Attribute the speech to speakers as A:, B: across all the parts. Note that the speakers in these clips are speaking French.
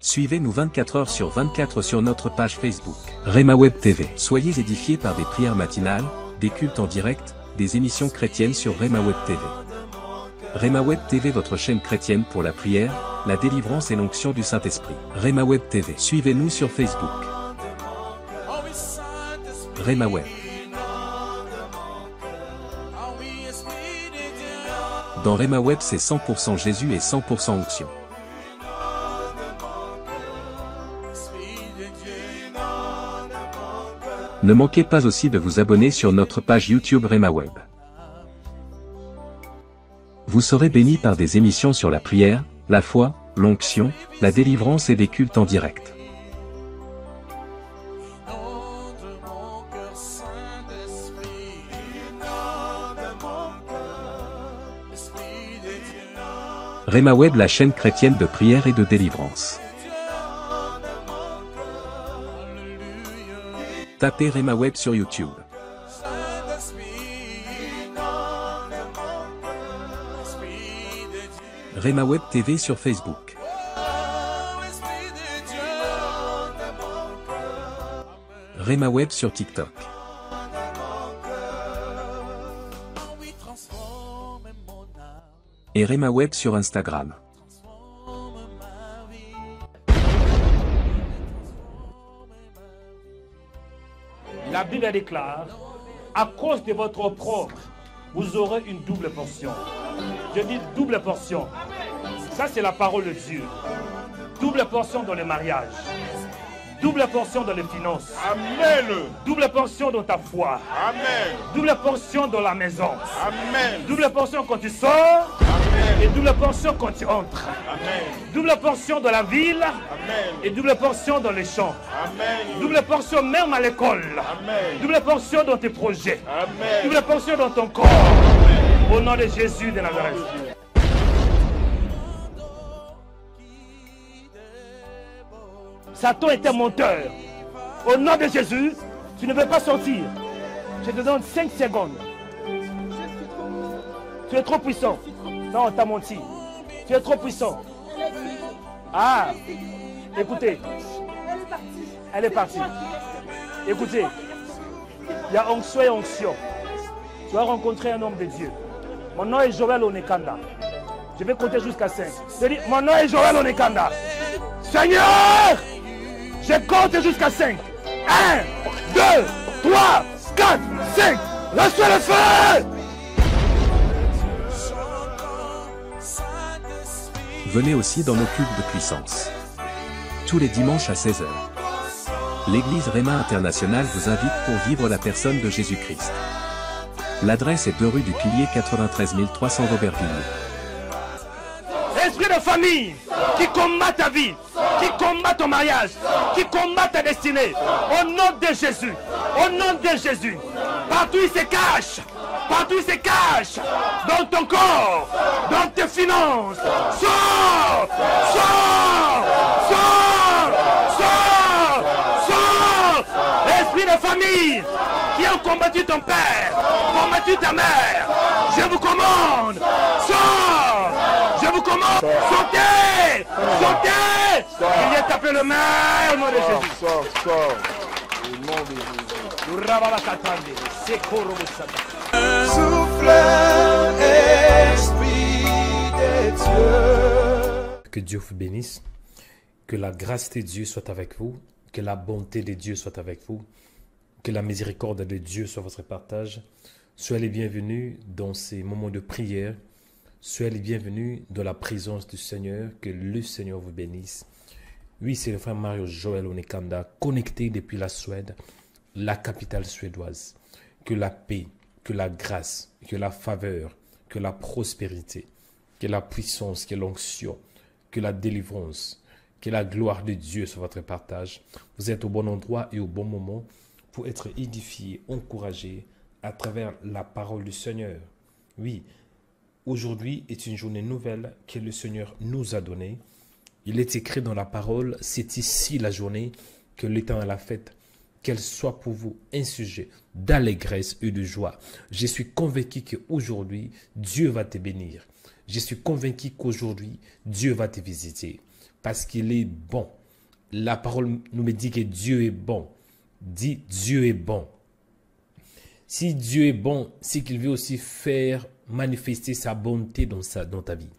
A: Suivez-nous 24 heures sur 24 sur notre page Facebook, Rema Web TV. Soyez édifiés par des prières matinales, des cultes en direct, des émissions chrétiennes sur Rema Web TV. Rema Web TV, votre chaîne chrétienne pour la prière, la délivrance et l'onction du Saint-Esprit. Rema Web TV. Suivez-nous sur Facebook. Rema Web. Dans Rema Web, c'est 100% Jésus et 100% onction. Ne manquez pas aussi de vous abonner sur notre page YouTube Rema Web. Vous serez bénis par des émissions sur la prière, la foi, l'onction, la délivrance et des cultes en direct. Rema Web, la chaîne chrétienne de prière et de délivrance. Tapez Rema Web sur YouTube. Rema Web TV sur Facebook. Rema Web sur TikTok. Et Rema Web sur Instagram.
B: La Bible déclare, à cause de votre opprobre, vous aurez une double portion. Je dis double portion. Ça, c'est la parole de Dieu. Double portion dans le mariage. Double portion dans les finances.
C: Amen.
B: Double portion dans ta foi.
C: Amen.
B: Double portion dans la maison.
C: Amen.
B: Double portion quand tu sors.
C: Amen.
B: Et double portion quand tu entres.
C: Amen.
B: Double portion dans la ville.
C: Amen.
B: Et double portion dans les champs.
C: Amen.
B: Double portion même à l'école.
C: Amen.
B: Double portion dans tes projets.
C: Amen.
B: Double portion dans ton corps. Au nom de Jésus de Nazareth. Satan était menteur. Au nom de Jésus, tu ne veux pas sortir. Je te donne 5 secondes. Tu es trop puissant. Non, on t'a menti. Tu es trop puissant. Ah, écoutez. Elle est partie. Écoutez, il y a onction et onction. Tu vas rencontrer un homme de Dieu. Mon nom est Joël Onekanda. Je vais compter jusqu'à 5. Je dis, mon nom est Joël Onekanda. Seigneur, je compte jusqu'à 5. 1, 2, 3, 4, 5. Reçois le feu.
A: Venez aussi dans nos cultes de puissance. Tous les dimanches à 16 h. L'église Rema International vous invite pour vivre la personne de Jésus-Christ. L'adresse est 2 rue du Pilier 93 300 Aubervilliers.
B: Esprit de famille qui combat ta vie, qui combat ton mariage, qui combat ta destinée, au nom de Jésus, au nom de Jésus, partout il se cache, partout il se cache, dans ton corps, dans tes finances, sors, sors, sors, sors, sors, esprit de famille qui ont combattu ton père, combattu ta mère, je vous commande, sors, je vous commande, sautez, sautez, il est tapé le main au nom de Jésus.
C: Sors, sors. Au nom de Jésus.
D: Souffle, Esprit de Dieu.
E: Que Dieu vous bénisse, que la grâce de Dieu soit avec vous, que la bonté de Dieu soit avec vous, que la miséricorde de Dieu soit votre partage. Soyez les bienvenus dans ces moments de prière. Soyez les bienvenus dans la présence du Seigneur. Que le Seigneur vous bénisse. Oui, c'est le frère Mario Joël Onekanda, connecté depuis la Suède, la capitale suédoise. Que la paix, que la grâce, que la faveur, que la prospérité, que la puissance, que l'onction, que la délivrance, que la gloire de Dieu soit votre partage. Vous êtes au bon endroit et au bon moment pour être édifié, encouragé à travers la parole du Seigneur. Oui, aujourd'hui est une journée nouvelle que le Seigneur nous a donnée. Il est écrit dans la parole, c'est ici la journée que l'Éternel a faite, qu'elle soit pour vous un sujet d'allégresse et de joie. Je suis convaincu qu'aujourd'hui, Dieu va te bénir. Je suis convaincu qu'aujourd'hui, Dieu va te visiter. parce qu'il est bon. La parole nous dit que Dieu est bon. Dis, Dieu est bon. Si Dieu est bon, c'est qu'il veut aussi faire manifester sa bonté dans ta vie.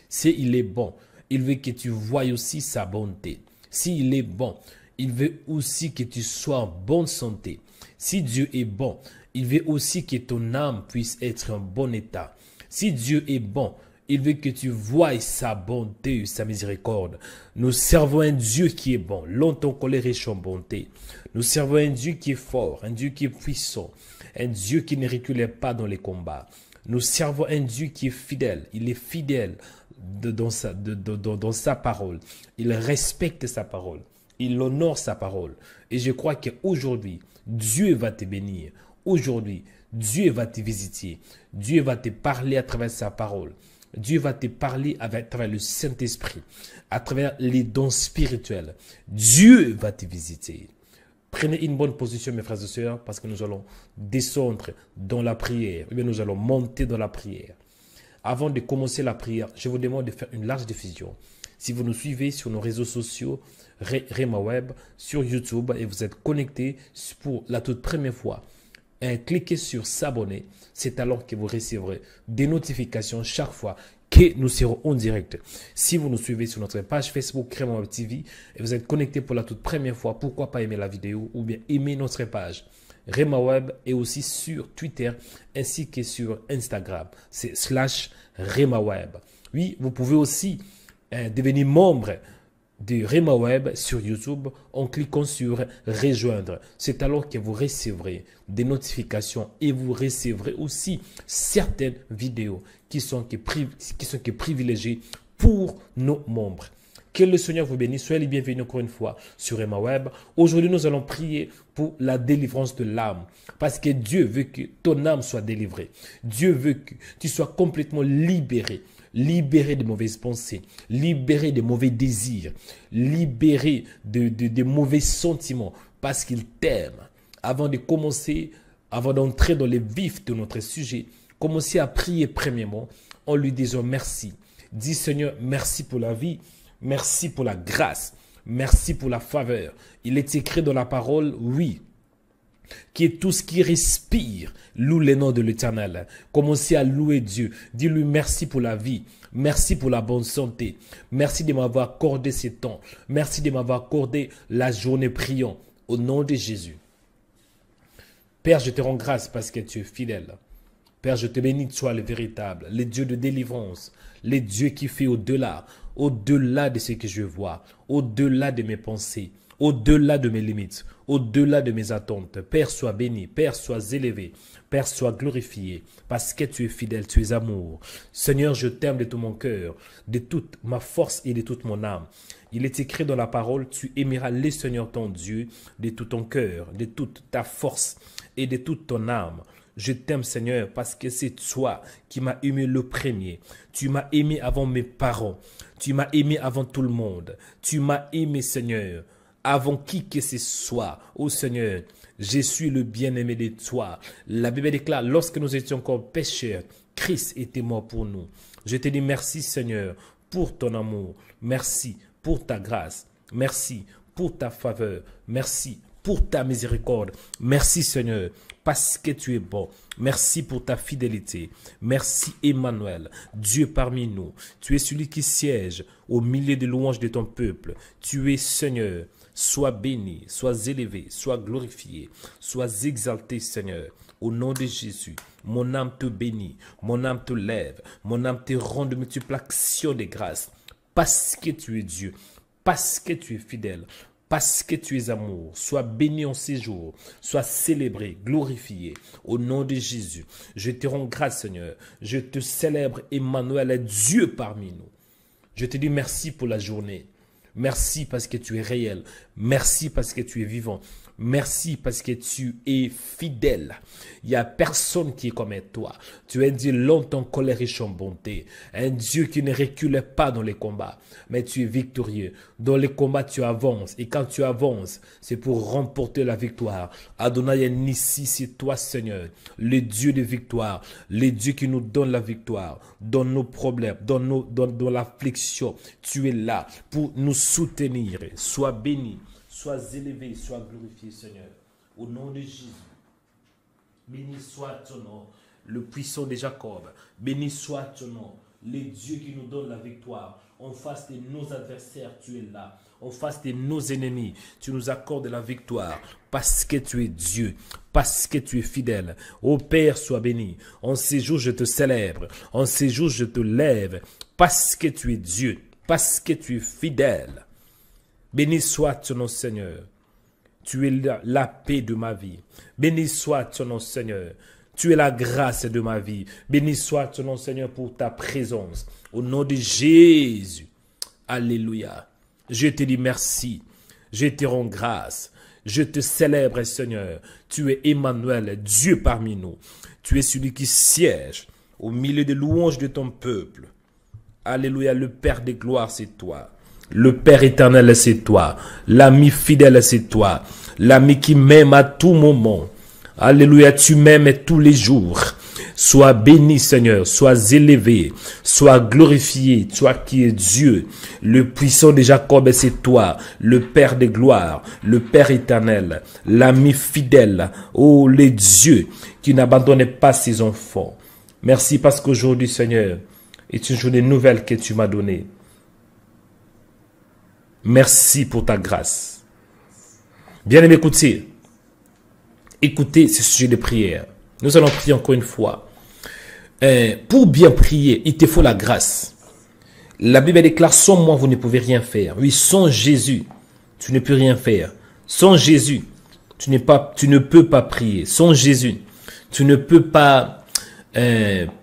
E: Si il est bon, il veut que tu voies aussi sa bonté. S'il est bon, il veut aussi que tu sois en bonne santé. Si Dieu est bon, il veut aussi que ton âme puisse être en bon état. Si Dieu est bon, il veut que tu voies sa bonté, sa miséricorde. Nous servons un Dieu qui est bon, longtemps colère riche en bonté. Nous servons un Dieu qui est fort, un Dieu qui est puissant, un Dieu qui ne reculait pas dans les combats. Nous servons un Dieu qui est fidèle. Il est fidèle dans sa parole. Il respecte sa parole. Il honore sa parole. Et je crois qu'aujourd'hui, Dieu va te bénir. Aujourd'hui, Dieu va te visiter. Dieu va te parler à travers sa parole. Dieu va te parler à travers le Saint-Esprit, à travers les dons spirituels. Dieu va te visiter. Prenez une bonne position, mes frères et sœurs, parce que nous allons descendre dans la prière. Ou bien nous allons monter dans la prière. Avant de commencer la prière, je vous demande de faire une large diffusion. Si vous nous suivez sur nos réseaux sociaux, Rema Web, sur YouTube, et vous êtes connectés pour la toute première fois, cliquez sur s'abonner. C'est alors que vous recevrez des notifications chaque fois que nous serons en direct. Si vous nous suivez sur notre page Facebook Rema Web TV et vous êtes connecté pour la toute première fois, pourquoi pas aimer la vidéo ou bien aimer notre page Rema Web et aussi sur Twitter ainsi que sur Instagram. C'est /Rema Web. Oui, vous pouvez aussi devenir membre de Rema Web sur YouTube en cliquant sur rejoindre. C'est alors que vous recevrez des notifications et vous recevrez aussi certaines vidéos qui sont privilégiées pour nos membres. Que le Seigneur vous bénisse. Soyez les bienvenus encore une fois sur Rema Web. Aujourd'hui, nous allons prier pour la délivrance de l'âme. Parce que Dieu veut que ton âme soit délivrée. Dieu veut que tu sois complètement libéré. Libéré de mauvaises pensées, libéré de mauvais désirs, libéré de mauvais sentiments parce qu'il t'aime. Avant de commencer, avant d'entrer dans les vifs de notre sujet, commencez à prier premièrement en lui disant merci. Dis Seigneur, merci pour la vie, merci pour la grâce, merci pour la faveur. Il est écrit dans la parole, oui, qui est tout ce qui respire, loue le nom de l'Éternel. Commencez à louer Dieu. Dis-lui merci pour la vie. Merci pour la bonne santé. Merci de m'avoir accordé ce temps. Merci de m'avoir accordé la journée priant. Au nom de Jésus. Père, je te rends grâce parce que tu es fidèle. Père, je te bénis, toi le véritable, le Dieu de délivrance, le Dieu qui fait au-delà de ce que je vois, au-delà de mes pensées, au-delà de mes limites, au-delà de mes attentes. Père, sois béni, Père, sois élevé, Père, sois glorifié, parce que tu es fidèle, tu es amour. Seigneur, je t'aime de tout mon cœur, de toute ma force et de toute mon âme. Il est écrit dans la parole, tu aimeras le Seigneur ton Dieu de tout ton cœur, de toute ta force et de toute ton âme. Je t'aime, Seigneur, parce que c'est toi qui m'as aimé le premier. Tu m'as aimé avant mes parents. Tu m'as aimé avant tout le monde. Tu m'as aimé, Seigneur, avant qui que ce soit. Oh Seigneur, je suis le bien-aimé de toi. La Bible déclare, lorsque nous étions encore pécheurs, Christ était mort pour nous. Je te dis merci, Seigneur, pour ton amour. Merci pour ta grâce. Merci pour ta faveur. Merci pour ta miséricorde. Merci, Seigneur, parce que tu es bon. Merci pour ta fidélité. Merci, Emmanuel, Dieu parmi nous. Tu es celui qui siège au milieu des louanges de ton peuple. Tu es, Seigneur. Sois béni, sois élevé, sois glorifié, sois exalté, Seigneur. Au nom de Jésus, mon âme te bénit, mon âme te lève, mon âme te rend de multiples actions de grâce. Parce que tu es Dieu, parce que tu es fidèle, parce que tu es amour. Sois béni en ces jours, sois célébré, glorifié. Au nom de Jésus, je te rends grâce, Seigneur. Je te célèbre, Emmanuel, Dieu parmi nous. Je te dis merci pour la journée. Merci parce que tu es réel. Merci parce que tu es vivant. Merci parce que tu es fidèle. Il n'y a personne qui est comme toi. Tu es un Dieu longtemps colère riche en bonté. Un Dieu qui ne recule pas dans les combats. Mais tu es victorieux. Dans les combats, tu avances. Et quand tu avances, c'est pour remporter la victoire. Adonai Nissi, c'est toi, Seigneur. Le Dieu de victoire. Le Dieu qui nous donne la victoire. Dans nos problèmes, dans l'affliction. Tu es là pour nous soutenir. Sois béni. Sois élevé, sois glorifié, Seigneur. Au nom de Jésus. Béni soit ton nom, le puissant de Jacob. Béni soit ton nom, le Dieu qui nous donne la victoire. En face de nos adversaires, tu es là. En face de nos ennemis, tu nous accordes la victoire. Parce que tu es Dieu, parce que tu es fidèle. Ô Père, sois béni. En ces jours, je te célèbre. En ces jours, je te lève. Parce que tu es Dieu, parce que tu es fidèle. Béni soit ton nom, Seigneur. Tu es la paix de ma vie. Béni soit ton nom, Seigneur. Tu es la grâce de ma vie. Béni soit ton nom, Seigneur, pour ta présence. Au nom de Jésus. Alléluia. Je te dis merci. Je te rends grâce. Je te célèbre, Seigneur. Tu es Emmanuel, Dieu parmi nous. Tu es celui qui siège au milieu des louanges de ton peuple. Alléluia. Le Père des gloires, c'est toi. Le Père éternel, c'est toi. L'ami fidèle, c'est toi. L'ami qui m'aime à tout moment. Alléluia, tu m'aimes tous les jours. Sois béni, Seigneur. Sois élevé. Sois glorifié. Toi qui es Dieu. Le puissant de Jacob, c'est toi. Le Père des gloires. Le Père éternel. L'ami fidèle. Oh, le Dieu qui n'abandonne pas ses enfants. Merci parce qu'aujourd'hui, Seigneur, est une journée nouvelle que tu m'as donnée. Merci pour ta grâce. Bien-aimé, écoutez ce sujet de prière. Nous allons prier encore une fois. Pour bien prier, il te faut la grâce. La Bible déclare, sans moi, vous ne pouvez rien faire. Oui, sans Jésus, tu ne peux rien faire. Sans Jésus, tu ne peux pas prier. Sans Jésus, tu ne peux pas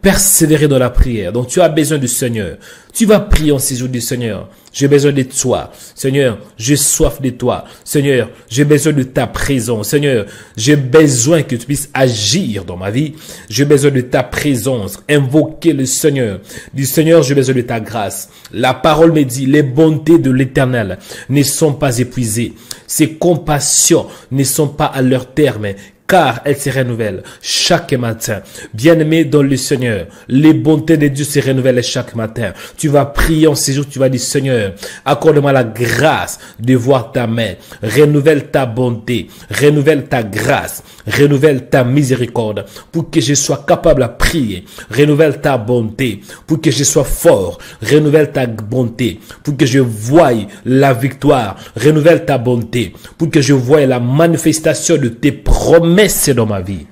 E: persévérer dans la prière. Donc, tu as besoin du Seigneur. Tu vas prier en ces jours du Seigneur. J'ai besoin de toi. Seigneur, j'ai soif de toi. Seigneur, j'ai besoin de ta présence. Seigneur, j'ai besoin que tu puisses agir dans ma vie. J'ai besoin de ta présence. Invoquer le Seigneur. Du Seigneur, j'ai besoin de ta grâce. La parole me dit, les bontés de l'Éternel ne sont pas épuisées. Ses compassions ne sont pas à leur terme, car elle se renouvelle chaque matin. Bien-aimé dans le Seigneur, les bontés de Dieu se renouvellent chaque matin. Tu vas prier en ces jours, tu vas dire, Seigneur, accorde-moi la grâce de voir ta main. Renouvelle ta bonté, renouvelle ta grâce, renouvelle ta miséricorde pour que je sois capable à prier. Renouvelle ta bonté pour que je sois fort. Renouvelle ta bonté pour que je voie la victoire. Renouvelle ta bonté pour que je voie la manifestation de tes promesses dans ma vie.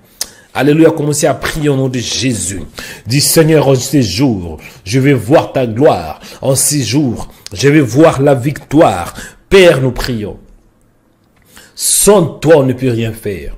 E: Alléluia, commencez à prier au nom de Jésus. Dis, Seigneur, en ces jours, je vais voir ta gloire. En ces jours, je vais voir la victoire. Père, nous prions. Sans toi, on ne peut rien faire.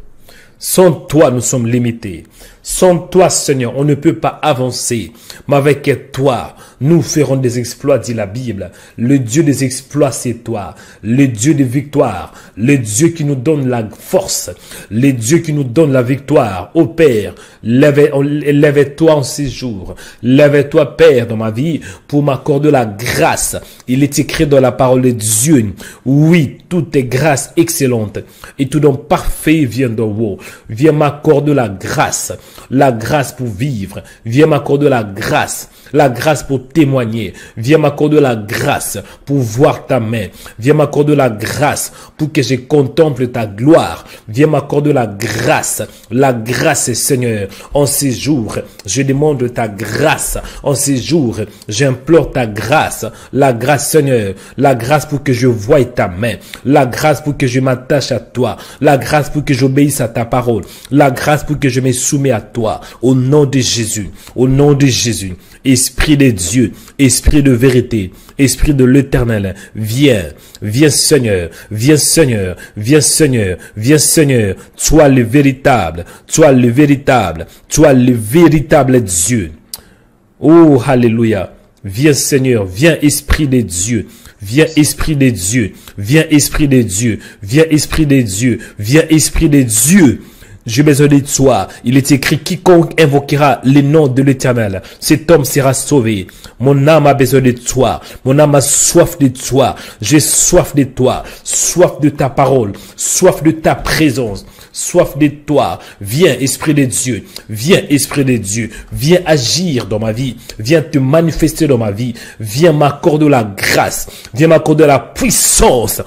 E: Sans toi, nous sommes limités. Sans toi, Seigneur, on ne peut pas avancer. Mais avec toi, nous ferons des exploits, dit la Bible. Le Dieu des exploits, c'est toi. Le Dieu de victoire. Le Dieu qui nous donne la force. Le Dieu qui nous donne la victoire. Ô Père, lève-toi en ces jours. Lève-toi, Père, dans ma vie, pour m'accorder la grâce. Il est écrit dans la parole de Dieu. Oui, toute grâce excellente et tout don parfait vient d'en haut. Viens m'accorder la grâce pour vivre. Viens m'accorder la grâce pour témoigner. Viens m'accorder la grâce pour voir ta main. Viens m'accorder la grâce pour que je contemple ta gloire. Viens m'accorder la grâce, Seigneur. En ces jours, je demande ta grâce. En ces jours, j'implore ta grâce. La grâce, Seigneur. La grâce pour que je voie ta main. La grâce pour que je m'attache à toi. La grâce pour que j'obéisse à ta parole. La grâce pour que je me soumets à toi. Au nom de Jésus. Au nom de Jésus. Esprit de Dieu, esprit de vérité, esprit de l'Éternel, viens, viens Seigneur, viens Seigneur, viens Seigneur, viens Seigneur, toi le véritable, toi le véritable, toi le véritable Dieu. Oh, alléluia. Viens Seigneur, viens Esprit de Dieu, Viens Esprit de Dieu. Viens Esprit de Dieu. Viens Esprit de Dieu. Viens Esprit de Dieu. J'ai besoin de toi. Il est écrit, quiconque invoquera le nom de l'Éternel, cet homme sera sauvé. Mon âme a besoin de toi. Mon âme a soif de toi. J'ai soif de toi. Soif de ta parole. Soif de ta présence. Soif de toi. Viens, Esprit de Dieu. Viens, Esprit de Dieu. Viens agir dans ma vie. Viens te manifester dans ma vie. Viens m'accorder la grâce. Viens m'accorder la puissance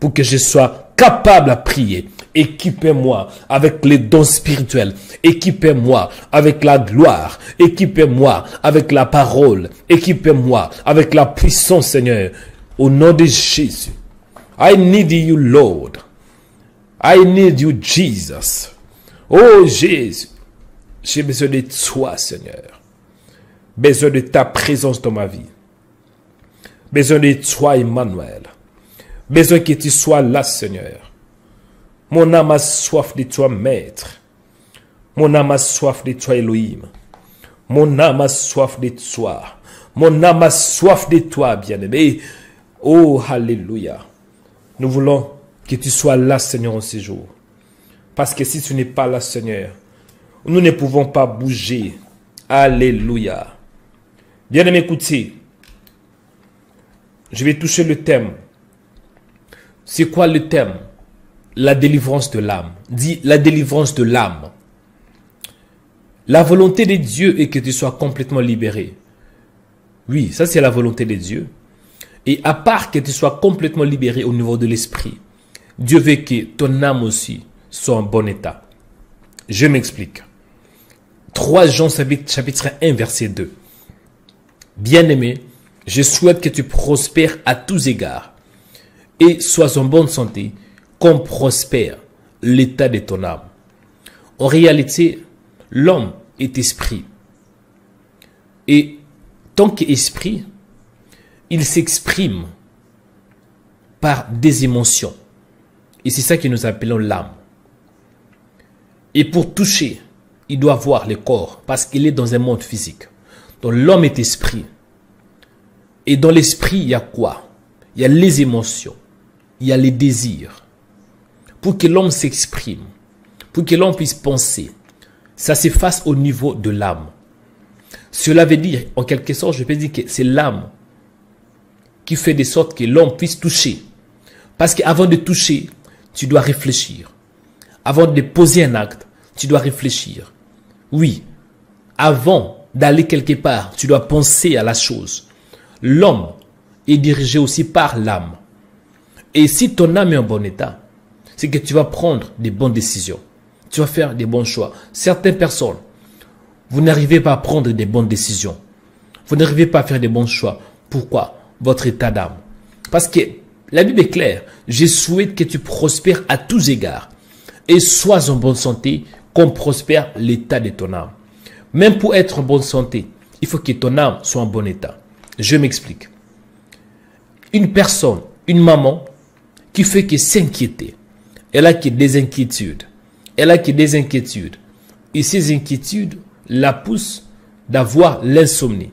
E: pour que je sois capable à prier. Équipez-moi avec les dons spirituels. Équipez-moi avec la gloire. Équipez-moi avec la parole. Équipez-moi avec la puissance, Seigneur. Au nom de Jésus. I need you, Lord. I need you, Jesus. Oh, Jésus. J'ai besoin de toi, Seigneur. Besoin de ta présence dans ma vie. Besoin de toi, Emmanuel. Besoin que tu sois là, Seigneur. Mon âme a soif de toi, Maître. Mon âme a soif de toi, Elohim. Mon âme a soif de toi. Mon âme a soif de toi, bien-aimé. Oh, alléluia. Nous voulons que tu sois là, Seigneur, en ces jours. Parce que si tu n'es pas là, Seigneur, nous ne pouvons pas bouger. Alléluia. Bien-aimé, écoutez. Je vais toucher le thème. C'est quoi le thème? La délivrance de l'âme. Dis la délivrance de l'âme. La volonté de Dieu est que tu sois complètement libéré. Oui, ça c'est la volonté de Dieu. Et à part que tu sois complètement libéré au niveau de l'esprit, Dieu veut que ton âme aussi soit en bon état. Je m'explique. 3 Jean chapitre 1 verset 2. Bien-aimé, je souhaite que tu prospères à tous égards et sois en bonne santé, comme prospère l'état de ton âme. En réalité, l'homme est esprit. Et tant qu'esprit, il s'exprime par des émotions. Et c'est ça que nous appelons l'âme. Et pour toucher, il doit voir le corps parce qu'il est dans un monde physique. Donc l'homme est esprit. Et dans l'esprit, il y a quoi? Il y a les émotions. Il y a les désirs. Pour que l'homme s'exprime, pour que l'homme puisse penser, ça s'efface au niveau de l'âme. Cela veut dire, en quelque sorte, je peux dire que c'est l'âme qui fait de sorte que l'homme puisse toucher. Parce qu'avant de toucher, tu dois réfléchir. Avant de poser un acte, tu dois réfléchir. Oui, avant d'aller quelque part, tu dois penser à la chose. L'homme est dirigé aussi par l'âme. Et si ton âme est en bon état, c'est que tu vas prendre des bonnes décisions. Tu vas faire des bons choix. Certaines personnes, vous n'arrivez pas à prendre des bonnes décisions. Vous n'arrivez pas à faire des bons choix. Pourquoi? Votre état d'âme. Parce que la Bible est claire. Je souhaite que tu prospères à tous égards et sois en bonne santé comme prospère l'état de ton âme. Même pour être en bonne santé, il faut que ton âme soit en bon état. Je m'explique. Une personne, une maman, qui fait que s'inquiéter, elle a que des inquiétudes. Elle a que des inquiétudes. Et ces inquiétudes la poussent d'avoir l'insomnie.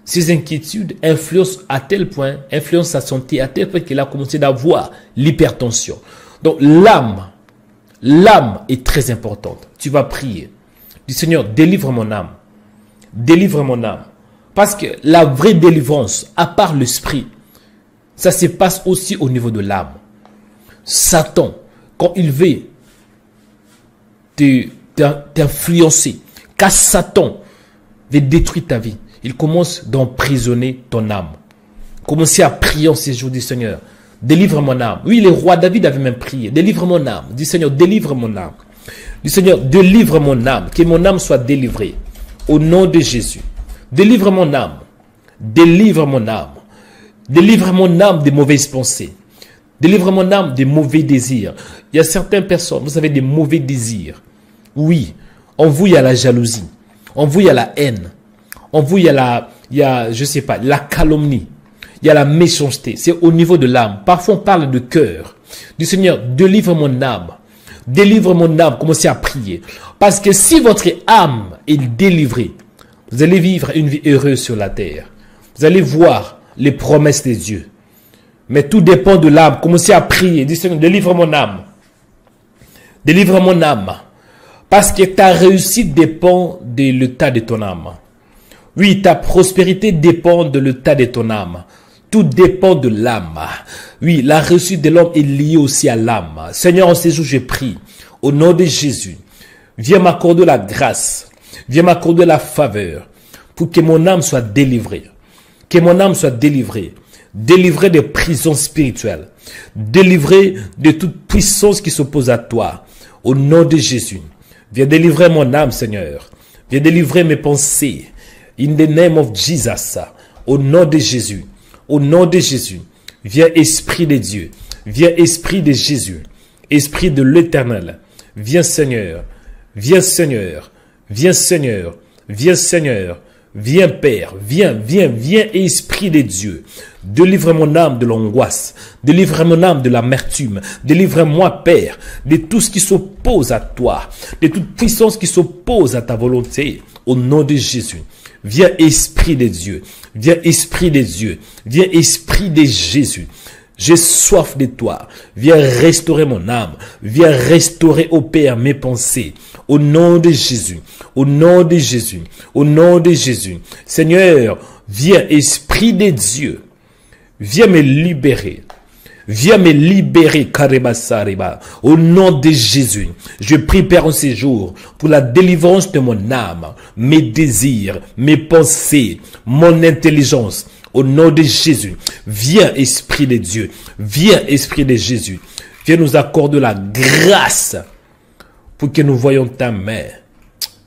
E: Ces inquiétudes influencent à tel point, influencent sa santé à tel point qu'elle a commencé d'avoir l'hypertension. Donc l'âme est très importante. Tu vas prier. Dis Seigneur, délivre mon âme. Délivre mon âme. Parce que la vraie délivrance, à part l'esprit, ça se passe aussi au niveau de l'âme. Satan, quand il veut t'influencer, quand Satan veut détruire ta vie, il commence d'emprisonner ton âme. Commencez à prier en ces jours du Seigneur. Délivre mon âme. Oui, le roi David avait même prié. Délivre mon âme. Dis Seigneur, délivre mon âme. Dis Seigneur, délivre mon âme. Que mon âme soit délivrée. Au nom de Jésus. Délivre mon âme. Délivre mon âme. Délivre mon âme des mauvaises pensées. Délivre mon âme des mauvais désirs. Il y a certaines personnes, vous avez des mauvais désirs. Oui, en vous, il y a la jalousie. En vous, il y a la haine. En vous, il y a je sais pas, la calomnie. Il y a la méchanceté. C'est au niveau de l'âme. Parfois, on parle de cœur. Du Seigneur, délivre mon âme. Délivre mon âme. Commencez à prier. Parce que si votre âme est délivrée, vous allez vivre une vie heureuse sur la terre. Vous allez voir les promesses de Dieu. Mais tout dépend de l'âme. Commencez à prier. Dis Seigneur, délivre mon âme. Délivre mon âme. Parce que ta réussite dépend de l'état de ton âme. Oui, ta prospérité dépend de l'état de ton âme. Tout dépend de l'âme. Oui, la réussite de l'homme est liée aussi à l'âme. Seigneur, en ces jours, je prie. Au nom de Jésus, viens m'accorder la grâce. Viens m'accorder la faveur. Pour que mon âme soit délivrée. Que mon âme soit délivrée. Délivrée des prisons spirituelles. Délivrée de toute puissance qui s'oppose à toi. Au nom de Jésus. Viens délivrer mon âme, Seigneur. Viens délivrer mes pensées. In the name of Jesus. Au nom de Jésus. Au nom de Jésus. Viens Esprit de Dieu. Viens Esprit de Jésus. Esprit de l'Éternel. Viens Seigneur. Viens Seigneur. Viens Seigneur. Viens Seigneur. Viens Père. Viens, viens, viens Esprit de Dieu. Délivre mon âme de l'angoisse. Délivre mon âme de l'amertume. Délivre-moi, Père, de tout ce qui s'oppose à toi. De toute puissance qui s'oppose à ta volonté. Au nom de Jésus. Viens Esprit de Dieu. Viens Esprit de Dieu. Viens Esprit de Jésus. J'ai soif de toi. Viens restaurer mon âme. Viens restaurer, ô Père, mes pensées. Au nom de Jésus. Au nom de Jésus. Au nom de Jésus. Seigneur, viens Esprit de Dieu. Viens me libérer. Viens me libérer, Karebasariba. Au nom de Jésus, je prie, Père, en ces jours, pour la délivrance de mon âme, mes désirs, mes pensées, mon intelligence. Au nom de Jésus, viens, Esprit de Dieu. Viens, Esprit de Jésus. Viens nous accorder la grâce pour que nous voyions ta main.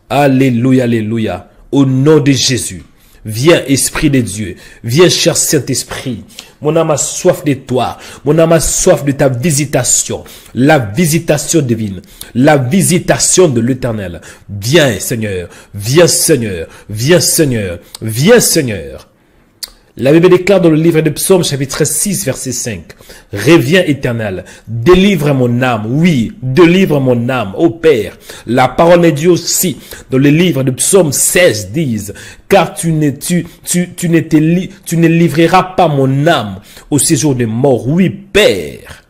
E: Alléluia, alléluia. Au nom de Jésus. Viens, Esprit de Dieu. Viens, cher Saint-Esprit. Mon âme a soif de toi. Mon âme a soif de ta visitation. La visitation divine. La visitation de l'Éternel. Viens, Seigneur. Viens, Seigneur. Viens, Seigneur. Viens, Seigneur. La Bible déclare dans le livre de Psaume, chapitre 6, verset 5. Reviens, Éternel, délivre mon âme. Oui, délivre mon âme, ô Père. La parole de Dieu aussi, dans le livre de Psaume 16, dit, car tu ne livreras pas mon âme au séjour des morts. Oui, Père.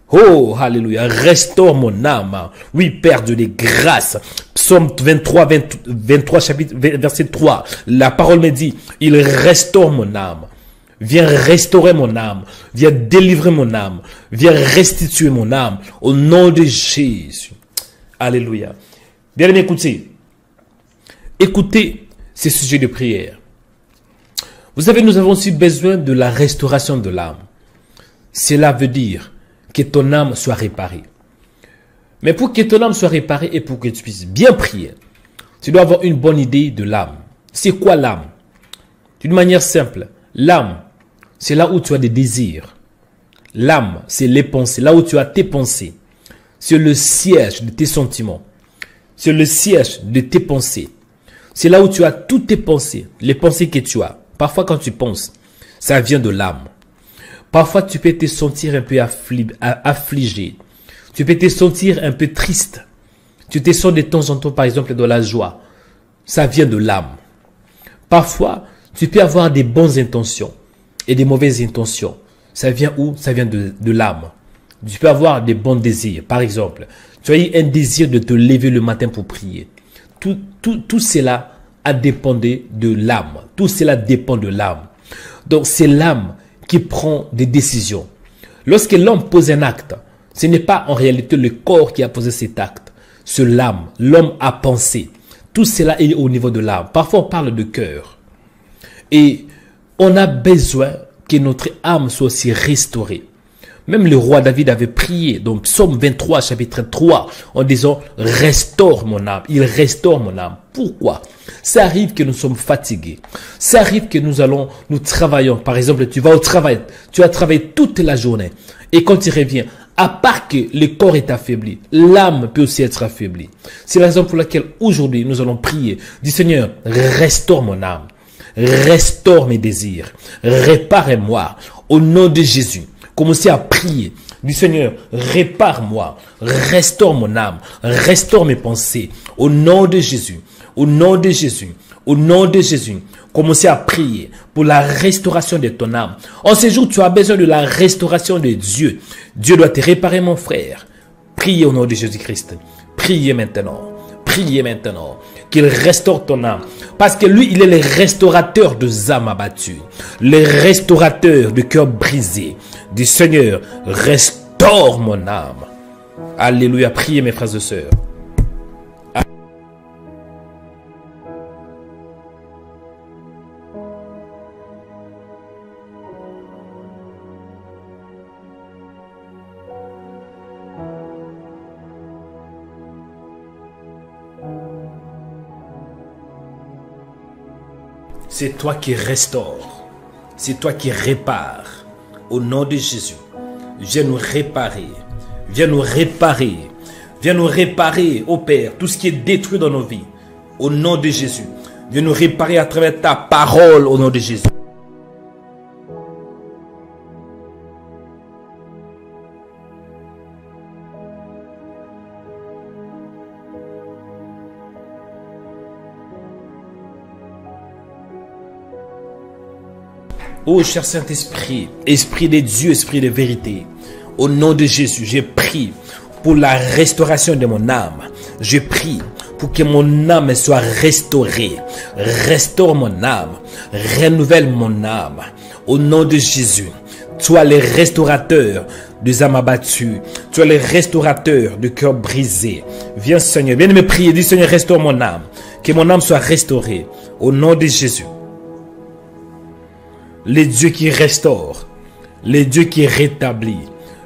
E: Oh, alléluia. Restaure mon âme. Oui, Père Dieu des grâces. Psaume 23, chapitre, verset 3. La parole me dit, il restaure mon âme. Viens restaurer mon âme. Viens délivrer mon âme. Viens restituer mon âme. Au nom de Jésus. Alléluia. Bien aimé, écoutez. Écoutez ces sujets de prière. Vous savez, nous avons aussi besoin de la restauration de l'âme. Cela veut dire que ton âme soit réparée. Mais pour que ton âme soit réparée et pour que tu puisses bien prier, tu dois avoir une bonne idée de l'âme. C'est quoi l'âme? D'une manière simple, l'âme, c'est là où tu as des désirs. L'âme, c'est les pensées, là où tu as tes pensées. C'est le siège de tes sentiments. C'est le siège de tes pensées. C'est là où tu as toutes tes pensées, les pensées que tu as. Parfois quand tu penses, ça vient de l'âme. Parfois, tu peux te sentir un peu affligé. Tu peux te sentir un peu triste. Tu te sens de temps en temps, par exemple, de la joie. Ça vient de l'âme. Parfois, tu peux avoir des bonnes intentions et des mauvaises intentions. Ça vient où? Ça vient de l'âme. Tu peux avoir des bons désirs. Par exemple, tu as eu un désir de te lever le matin pour prier. Tout cela a dépendé de l'âme. Tout cela dépend de l'âme. Donc, c'est l'âme qui prend des décisions. Lorsque l'homme pose un acte, ce n'est pas en réalité le corps qui a posé cet acte. C'est l'âme. L'homme a pensé. Tout cela est au niveau de l'âme. Parfois, on parle de cœur. Et on a besoin que notre âme soit aussi restaurée. Même le roi David avait prié dans Psaume 23, chapitre 3, en disant « Restaure mon âme ». Il restaure mon âme. Pourquoi? Ça arrive que nous sommes fatigués. Ça arrive que nous travaillons. Par exemple, tu vas au travail. Tu as travaillé toute la journée. Et quand tu reviens, à part que le corps est affaibli, l'âme peut aussi être affaiblie. C'est la raison pour laquelle aujourd'hui nous allons prier. Dis Seigneur, restaure mon âme. Restaure mes désirs. Répare-moi. Au nom de Jésus. Commencez à prier. Dis Seigneur, répare-moi. Restaure mon âme. Restaure mes pensées. Au nom de Jésus. Au nom de Jésus. Au nom de Jésus, commencez à prier pour la restauration de ton âme. En ce jour, tu as besoin de la restauration de Dieu. Dieu doit te réparer, mon frère. Priez au nom de Jésus-Christ. Priez maintenant. Priez maintenant. Qu'il restaure ton âme. Parce que lui, il est le restaurateur de âmes abattues. Le restaurateur de cœurs brisés. Du Seigneur, restaure mon âme. Alléluia. Priez mes frères et sœurs. C'est toi qui restaure. C'est toi qui répare. Au nom de Jésus, viens nous réparer. Viens nous réparer. Viens nous réparer, ô Père, tout ce qui est détruit dans nos vies. Au nom de Jésus. Viens nous réparer à travers ta parole, au nom de Jésus. Ô cher Saint-Esprit, Esprit de Dieu, Esprit de vérité, au nom de Jésus, je prie pour la restauration de mon âme. Je prie pour que mon âme soit restaurée. Restaure mon âme, renouvelle mon âme. Au nom de Jésus, toi le restaurateur des âmes abattues, tu es le restaurateur de cœurs brisés. Viens Seigneur, viens me prier, dis Seigneur, restaure mon âme, que mon âme soit restaurée. Au nom de Jésus. Le Dieu qui restaure, le Dieu qui rétablit,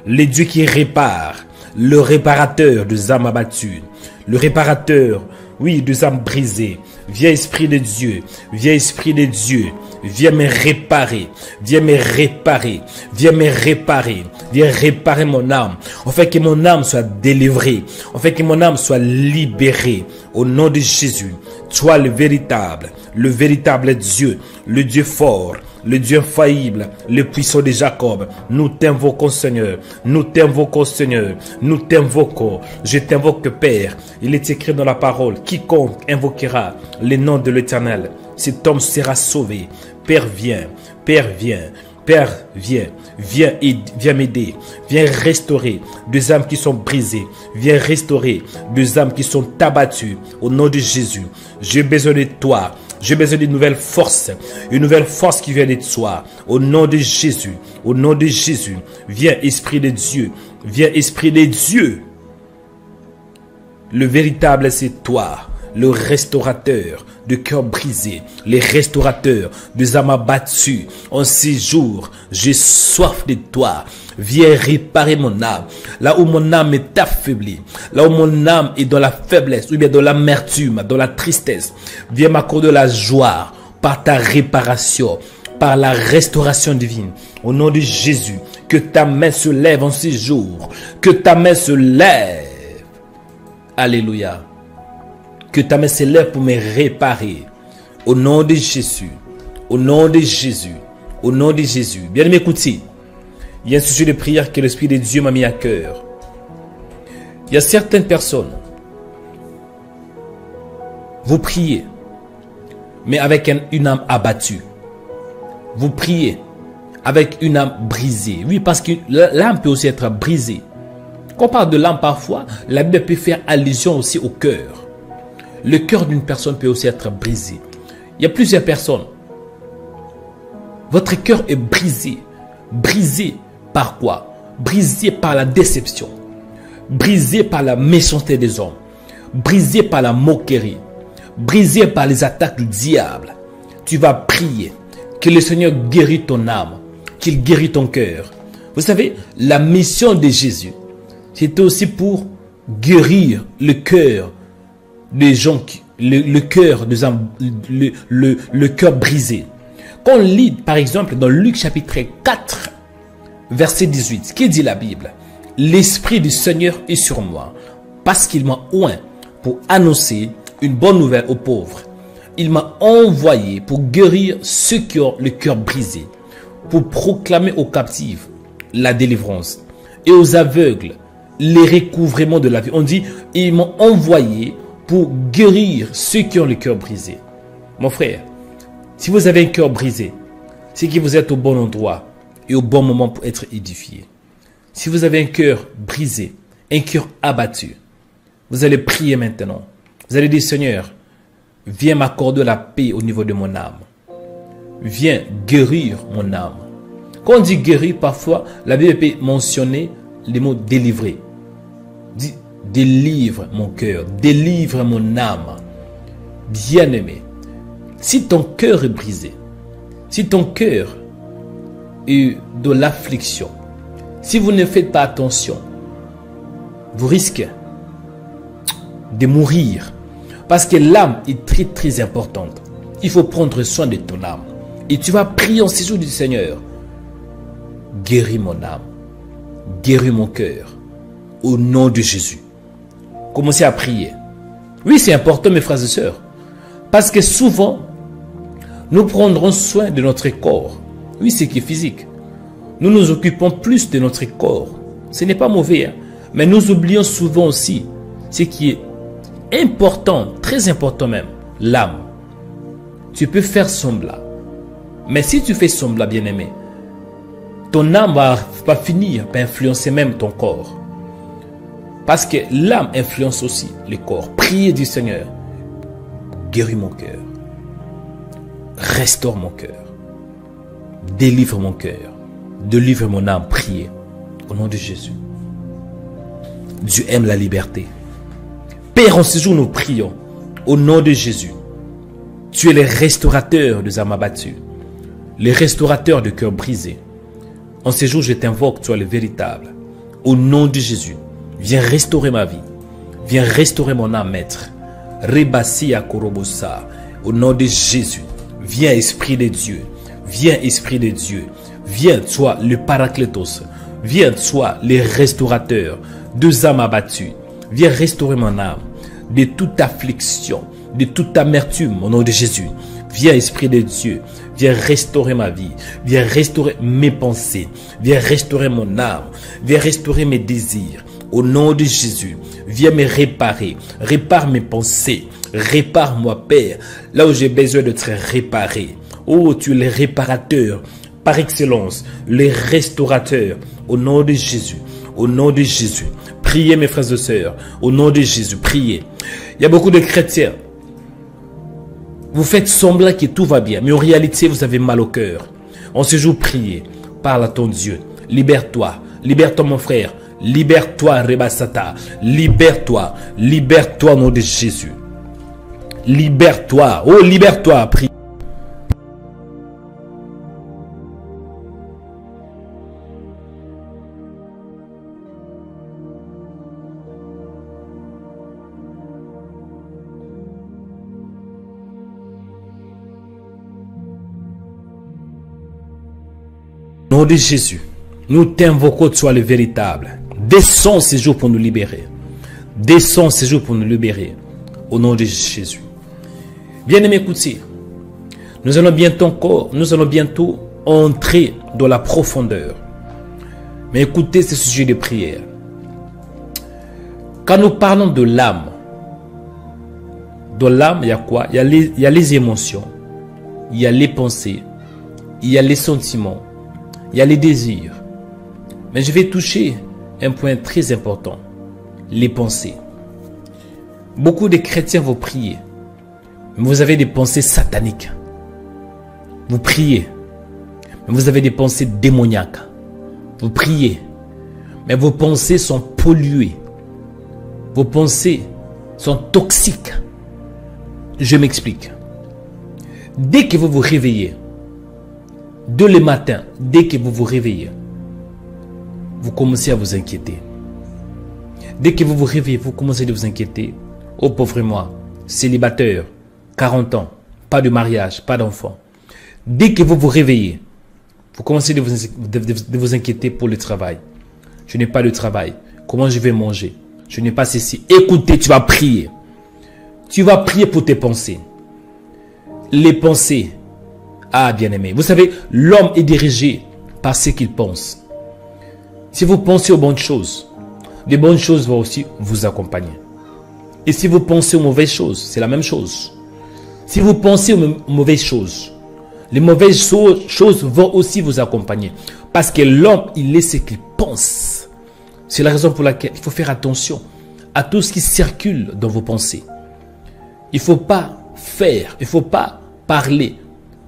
E: le Dieu qui répare, le réparateur des âmes abattues, le réparateur, oui, des âmes brisées. Viens Esprit de Dieu, viens Esprit de Dieu, viens me réparer, viens me réparer, viens me réparer, viens réparer mon âme, afin que mon âme soit délivrée, afin que mon âme soit libérée. Au nom de Jésus, toi le véritable Dieu, le Dieu fort, le Dieu infaillible, le puissant de Jacob. Nous t'invoquons Seigneur, nous t'invoquons Seigneur, nous t'invoquons. Je t'invoque Père. Il est écrit dans la parole, quiconque invoquera le nom de l'Éternel, cet homme sera sauvé. Père viens, Père viens, Père viens, viens m'aider, viens restaurer des âmes qui sont brisées, viens restaurer des âmes qui sont abattues. Au nom de Jésus, j'ai besoin de toi. J'ai besoin d'une nouvelle force qui vient de toi. Au nom de Jésus, au nom de Jésus, viens Esprit de Dieu, viens Esprit de Dieu. Le véritable c'est toi, le restaurateur de cœurs brisés, le restaurateur des âmes abattues. En ces jours, j'ai soif de toi. Viens réparer mon âme. Là où mon âme est affaiblie, là où mon âme est dans la faiblesse, ou bien dans l'amertume, dans la tristesse, viens m'accorder la joie par ta réparation, par la restauration divine. Au nom de Jésus, que ta main se lève en ces jours. Que ta main se lève. Alléluia. Que ta main se lève pour me réparer. Au nom de Jésus. Au nom de Jésus. Au nom de Jésus. Bien m'écoutez. Il y a un sujet de prière que l'Esprit de Dieu m'a mis à cœur. Il y a certaines personnes. Vous priez, mais avec une âme abattue. Vous priez avec une âme brisée. Oui, parce que l'âme peut aussi être brisée. Quand on parle de l'âme parfois, la Bible peut faire allusion aussi au cœur. Le cœur d'une personne peut aussi être brisé. Il y a plusieurs personnes. Votre cœur est brisé. Brisé par quoi? Brisé par la déception. Brisé par la méchanceté des hommes. Brisé par la moquerie. Brisé par les attaques du diable. Tu vas prier. Que le Seigneur guérisse ton âme. Qu'il guérisse ton cœur. Vous savez, la mission de Jésus, c'était aussi pour guérir le cœur des gens, le cœur des âmes, le cœur brisé. Quand on lit, par exemple, dans Luc chapitre 4, verset 18, qui dit la Bible? L'Esprit du Seigneur est sur moi, parce qu'il m'a oint pour annoncer une bonne nouvelle aux pauvres. Il m'a envoyé pour guérir ceux qui ont le cœur brisé, pour proclamer aux captifs la délivrance et aux aveugles les recouvrements de la vie. On dit, ils m'ont envoyé pour guérir ceux qui ont le cœur brisé. Mon frère, si vous avez un cœur brisé, c'est que vous êtes au bon endroit et au bon moment pour être édifié. Si vous avez un cœur brisé, un cœur abattu, vous allez prier maintenant. Vous allez dire, Seigneur, viens m'accorder la paix au niveau de mon âme. Viens guérir mon âme. Quand on dit guérir, parfois, la Bible peut mentionner les mots délivrer. Dit, délivre mon cœur, délivre mon âme. Bien-aimé, si ton cœur est brisé, si ton cœur est de l'affliction, si vous ne faites pas attention, vous risquez de mourir. Parce que l'âme est très très importante. Il faut prendre soin de ton âme. Et tu vas prier en ces jours du Seigneur. Guéris mon âme. Guéris mon cœur. Au nom de Jésus. Commencez à prier. Oui, c'est important mes frères et sœurs. Parce que souvent, nous prendrons soin de notre corps. Oui, c'est qui est physique. Nous nous occupons plus de notre corps. Ce n'est pas mauvais. Hein? Mais nous oublions souvent aussi ce qui est important, très important même, l'âme. Tu peux faire semblant. Mais si tu fais semblant, bien-aimé, ton âme va finir par influencer même ton corps. Parce que l'âme influence aussi le corps. Priez du Seigneur. Guéris mon cœur. Restaure mon cœur. Délivre mon cœur. Délivre mon âme. Priez. Au nom de Jésus. Dieu aime la liberté. Père, en ce jour, nous prions. Au nom de Jésus. Tu es le restaurateur des âmes abattues. Le restaurateur de cœurs brisés. En ce jour, je t'invoque, tu es le véritable. Au nom de Jésus. Viens restaurer ma vie. Viens restaurer mon âme, maître. Rebassia Korobosa. Au nom de Jésus. Viens, Esprit de Dieu. Viens, Esprit de Dieu. Viens, toi, le Paraclétos. Viens, toi, le restaurateur des âmes abattues. Viens restaurer mon âme de toute affliction, de toute amertume, au nom de Jésus. Viens, Esprit de Dieu. Viens restaurer ma vie. Viens restaurer mes pensées. Viens restaurer mon âme. Viens restaurer mes désirs. Au nom de Jésus, viens me réparer. Répare mes pensées. Répare-moi, Père, là où j'ai besoin d'être réparé. Oh, tu es le réparateur par excellence, le restaurateur. Au nom de Jésus. Au nom de Jésus. Priez, mes frères et sœurs. Au nom de Jésus, priez. Il y a beaucoup de chrétiens. Vous faites semblant que tout va bien, mais en réalité, vous avez mal au cœur. En ce jour, priez. Parle à ton Dieu. Libère-toi. Libère-toi, mon frère. Libère-toi, Rebasata. Libère-toi. Libère-toi au nom de Jésus. Libère-toi. Oh, libère-toi. Prie. Au nom de Jésus, nous t'invoquons, toi le véritable. Descends ces jours pour nous libérer. Descends ces jours pour nous libérer. Au nom de Jésus. Bien-aimés, écoutez. Nous allons bientôt entrer dans la profondeur. Mais écoutez ce sujet de prière. Quand nous parlons de l'âme, dans l'âme, il y a quoi? Il y a les émotions. Il y a les pensées. Il y a les sentiments. Il y a les désirs. Mais je vais toucher un point très important. Les pensées. Beaucoup de chrétiens vont prier. Mais vous avez des pensées sataniques. Vous priez. Mais vous avez des pensées démoniaques. Vous priez. Mais vos pensées sont polluées. Vos pensées sont toxiques. Je m'explique. Dès que vous vous réveillez, dès le matin, dès que vous vous réveillez, vous commencez à vous inquiéter. Dès que vous vous réveillez, vous commencez à vous inquiéter. Oh pauvre moi, célibataire, 40 ans, pas de mariage, pas d'enfant. Dès que vous vous réveillez, vous commencez de vous inquiéter pour le travail. Je n'ai pas de travail. Comment je vais manger? Je n'ai pas ceci. Écoutez, tu vas prier. Tu vas prier pour tes pensées. Les pensées. Ah, bien-aimé. Vous savez, l'homme est dirigé par ce qu'il pense. Si vous pensez aux bonnes choses, les bonnes choses vont aussi vous accompagner. Et si vous pensez aux mauvaises choses, c'est la même chose. Si vous pensez aux mauvaises choses, les mauvaises choses vont aussi vous accompagner. Parce que l'homme, il est ce qu'il pense. C'est la raison pour laquelle il faut faire attention à tout ce qui circule dans vos pensées. Il ne faut pas faire, il ne faut pas parler.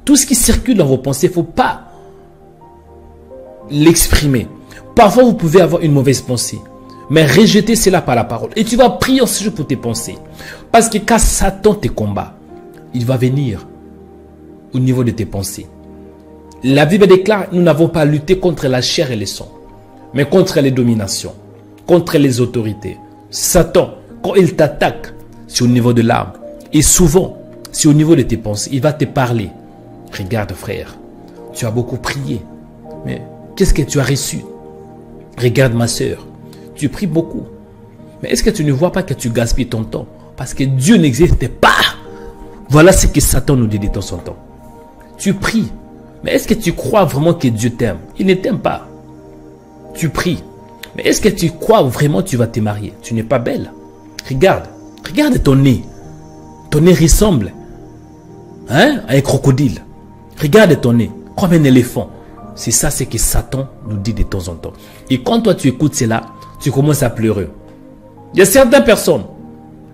E: Tout ce qui circule dans vos pensées, il ne faut pas l'exprimer. Parfois, vous pouvez avoir une mauvaise pensée, mais rejeter cela par la parole. Et tu vas prier en ce jour pour tes pensées. Parce que quand Satan te combat, il va venir au niveau de tes pensées. La Bible déclare, nous n'avons pas lutté contre la chair et le sang, mais contre les dominations, contre les autorités. Satan, quand il t'attaque, c'est au niveau de l'âme. Et souvent, c'est au niveau de tes pensées. Il va te parler. Regarde frère, tu as beaucoup prié, mais qu'est-ce que tu as reçu? Regarde ma soeur, tu pries beaucoup, mais est-ce que tu ne vois pas que tu gaspilles ton temps? Parce que Dieu n'existe pas. Voilà ce que Satan nous dit de temps en temps. Tu pries, mais est-ce que tu crois vraiment que Dieu t'aime? Il ne t'aime pas. Tu pries, mais est-ce que tu crois vraiment que tu vas te marier? Tu n'es pas belle. Regarde ton nez. Ton nez ressemble à un crocodile. Regarde ton nez, comme un éléphant. C'est ça ce que Satan nous dit de temps en temps. Et quand toi tu écoutes cela, tu commences à pleurer. Il y a certaines personnes,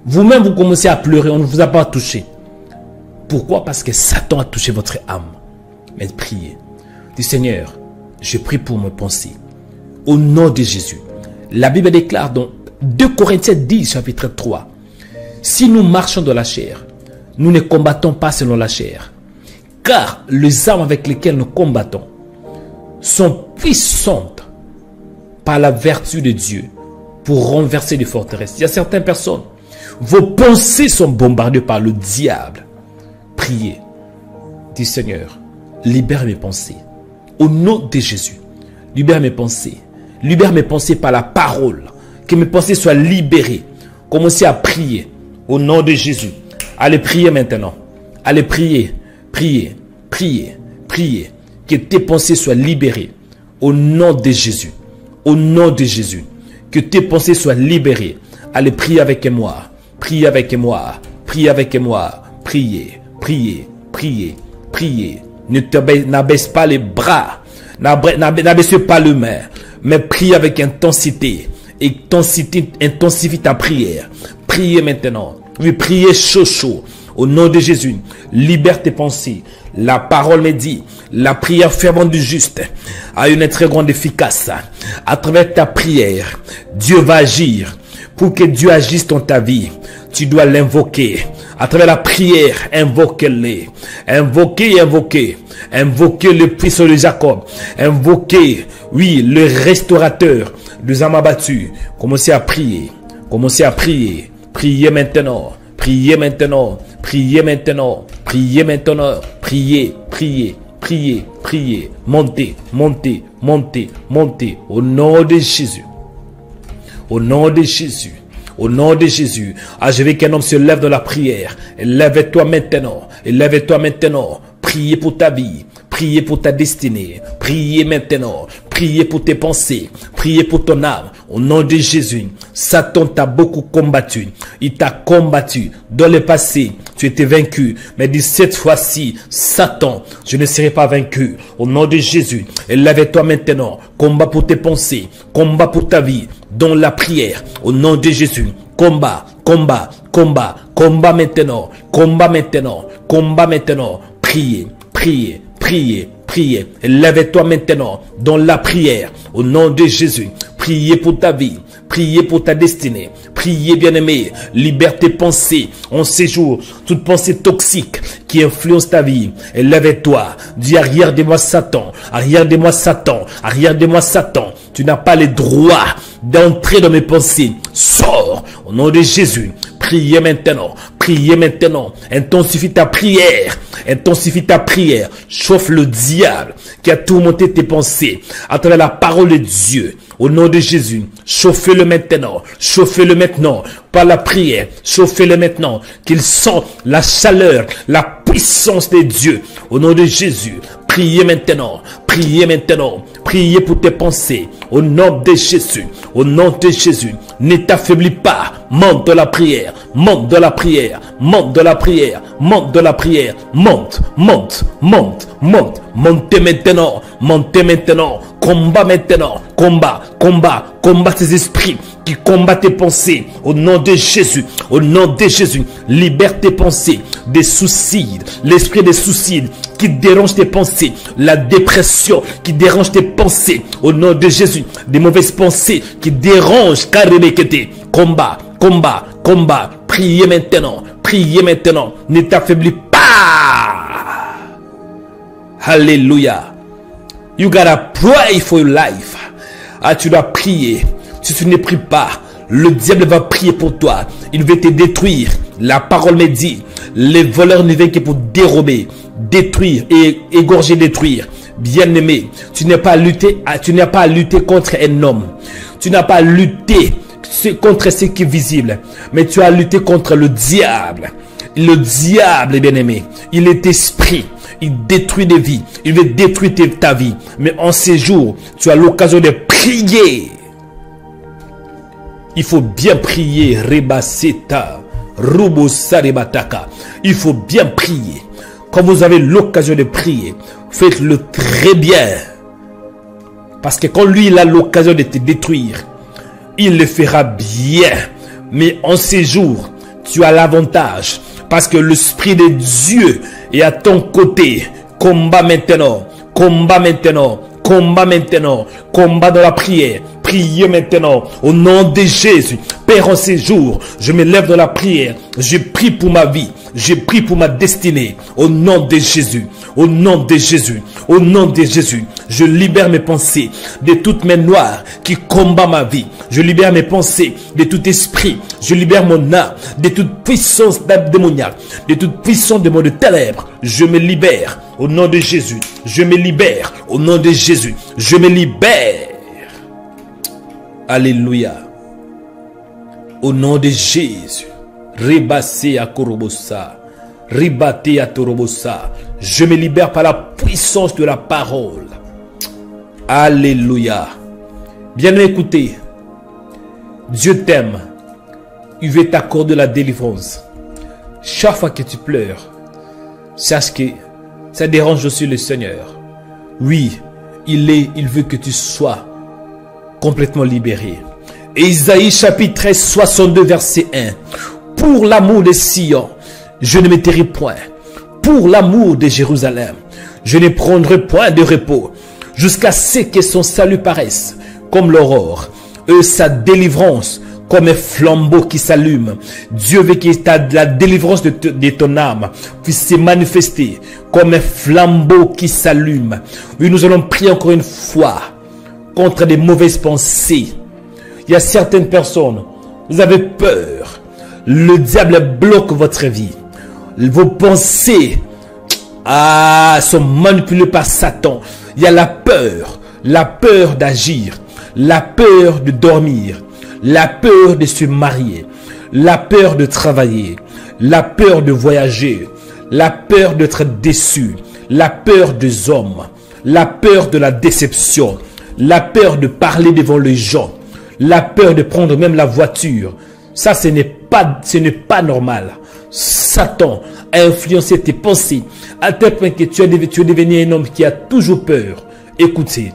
E: vous-même vous commencez à pleurer, on ne vous a pas touché. Pourquoi? Parce que Satan a touché votre âme. Mais priez. Dis Seigneur, je prie pour mes pensées. Au nom de Jésus. La Bible déclare dans 2 Corinthiens 10, chapitre 3. Si nous marchons dans la chair, nous ne combattons pas selon la chair. Car les armes avec lesquelles nous combattons sont puissantes par la vertu de Dieu pour renverser des forteresses. Il y a certaines personnes, vos pensées sont bombardées par le diable. Priez. Dis Seigneur, libère mes pensées. Au nom de Jésus, libère mes pensées. Libère mes pensées par la parole. Que mes pensées soient libérées. Commencez à prier. Au nom de Jésus. Allez prier maintenant. Allez prier. Priez. Priez. Priez. Que tes pensées soient libérées. Au nom de Jésus. Au nom de Jésus. Que tes pensées soient libérées. Allez prier avec moi. Priez avec moi. Priez avec moi. Priez. Priez. Priez. Priez. N'abaisse pas les bras. N'abaisse pas les mains. Mais prie avec intensité. Intensifie ta prière. Priez maintenant. Oui, priez chaud. Au nom de Jésus, libère tes pensées. La parole me dit, la prière fervente du juste a une très grande efficace. À travers ta prière, Dieu va agir. Pour que Dieu agisse dans ta vie, tu dois l'invoquer. À travers la prière, invoquez-le. Invoquez le puissant de Jacob. Invoquez, oui, le restaurateur des âmes abattues. Commencez à prier. Commencez à prier. Priez maintenant. Priez maintenant. Priez maintenant. Priez maintenant. Priez. Priez. Priez. Priez. Montez. Montez. Montez. Montez. Au nom de Jésus. Au nom de Jésus. Au nom de Jésus. Ah, je veux qu'un homme se lève dans la prière. Lève-toi maintenant. Lève-toi maintenant. Priez pour ta vie. Priez pour ta destinée. Priez maintenant. Priez pour tes pensées. Priez pour ton âme. Au nom de Jésus. Satan t'a beaucoup combattu. Il t'a combattu. Dans le passé, tu étais vaincu. Mais dis cette fois-ci, Satan, je ne serai pas vaincu. Au nom de Jésus. Lève-toi maintenant. Combat pour tes pensées. Combat pour ta vie. Dans la prière. Au nom de Jésus. Combat. Combat. Combat. Combat maintenant. Combat maintenant. Combat maintenant. Priez. Priez. Priez, priez. Lève-toi maintenant dans la prière. Au nom de Jésus. Priez pour ta vie. Priez pour ta destinée. Priez, bien-aimé. Libère tes pensées en ces jours. Toute pensée toxique qui influence ta vie. Et lève-toi. Dis arrière de moi Satan. Arrière de moi Satan. Arrière de moi Satan. Tu n'as pas le droit d'entrer dans mes pensées. Sors au nom de Jésus. Priez maintenant. Priez maintenant. Intensifie ta prière. Intensifie ta prière. Chauffe le diable qui a tourmenté tes pensées à travers la parole de Dieu. Au nom de Jésus. Chauffez-le maintenant. Chauffez-le maintenant. Par la prière. Chauffez-le maintenant. Qu'il sente la chaleur, la puissance de Dieu. Au nom de Jésus. Priez maintenant. Priez maintenant. Priez pour tes pensées. Au nom de Jésus. Au nom de Jésus. Ne t'affaiblis pas. Monte de la prière. Monte de la prière. Monte de la prière. Monte de la prière. Monte. Monte. Monte. Monte. Montez maintenant. Montez maintenant. Combat maintenant. Combat. Combat. Combat ces esprits qui combattent tes pensées. Au nom de Jésus. Au nom de Jésus. Libère tes pensées des suicides. L'esprit des suicides qui dérange tes pensées. La dépression qui dérange tes pensées. Au nom de Jésus. Des mauvaises pensées qui dérangent. Combat. Combat. Combat. Priez maintenant. Priez maintenant. Ne t'affaiblis pas. Alléluia. You gotta pray for your life. Ah, tu dois prier. Si tu ne pries pas, le diable va prier pour toi. Il veut te détruire. La parole me dit, les voleurs ne viennent que pour dérober, détruire et égorger, détruire. Bien-aimé, tu n'as pas à lutter contre un homme. Tu n'as pas à lutter contre ce qui est visible. Mais tu as à lutter contre le diable. Le diable, bien-aimé, il est esprit. Il détruit des vies. Il veut détruire ta vie. Mais en ces jours, tu as l'occasion de prier. Il faut bien prier. Rebaseta, Rubosa Rebataka. Il faut bien prier. Quand vous avez l'occasion de prier, faites-le très bien. Parce que quand lui, il a l'occasion de te détruire, il le fera bien. Mais en ces jours, tu as l'avantage. Parce que l'Esprit de Dieu est à ton côté. Combat maintenant. Combat maintenant. Combat maintenant. Combat dans la prière. Priez maintenant. Au nom de Jésus. Père, en ces jours, je me lève dans la prière. Je prie pour ma vie. Je prie pour ma destinée. Au nom de Jésus. Au nom de Jésus. Au nom de Jésus. Je libère mes pensées de toutes mes noires qui combattent ma vie. Je libère mes pensées de tout esprit. Je libère mon âme de toute puissance démoniaque, de toute puissance de monde ténèbres. Je me libère au nom de Jésus. Je me libère au nom de Jésus. Je me libère. Alléluia. Au nom de Jésus. Ribassé à Korobosa. Ribaté à Torobosa. Je me libère par la puissance de la parole. Alléluia. Bien écoutez. Dieu t'aime. Il veut t'accorder la délivrance. Chaque fois que tu pleures, sache que ça dérange aussi le Seigneur. Oui, il veut que tu sois complètement libéré. Isaïe chapitre 13, 62 verset 1. Pour l'amour de Sion, je ne me tairai point. Pour l'amour de Jérusalem, je ne prendrai point de repos jusqu'à ce que son salut paraisse comme l'aurore et sa délivrance comme un flambeau qui s'allume. Dieu veut que la délivrance de ton âme puisse se manifester comme un flambeau qui s'allume. Oui, nous allons prier encore une fois contre des mauvaises pensées. Il y a certaines personnes, vous avez peur. Le diable bloque votre vie. Vos pensées sont manipulées par Satan. Il y a la peur d'agir, la peur de dormir, la peur de se marier, la peur de travailler, la peur de voyager, la peur d'être déçu, la peur des hommes, la peur de la déception, la peur de parler devant les gens, la peur de prendre même la voiture. Ça, ce n'est pas normal. Satan a influencé tes pensées à tel point que tu es devenu un homme qui a toujours peur. Écoutez,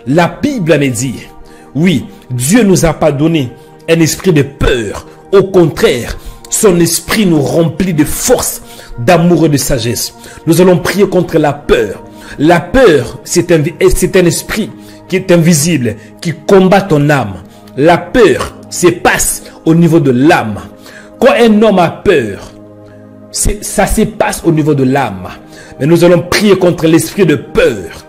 E: la Bible me dit, oui, Dieu nous a pas donné un esprit de peur. Au contraire, son esprit nous remplit de force, d'amour et de sagesse. Nous allons prier contre la peur. La peur, c'est un esprit qui est invisible, qui combat ton âme. La peur se passe au niveau de l'âme. Quand un homme a peur, ça se passe au niveau de l'âme. Mais nous allons prier contre l'esprit de peur.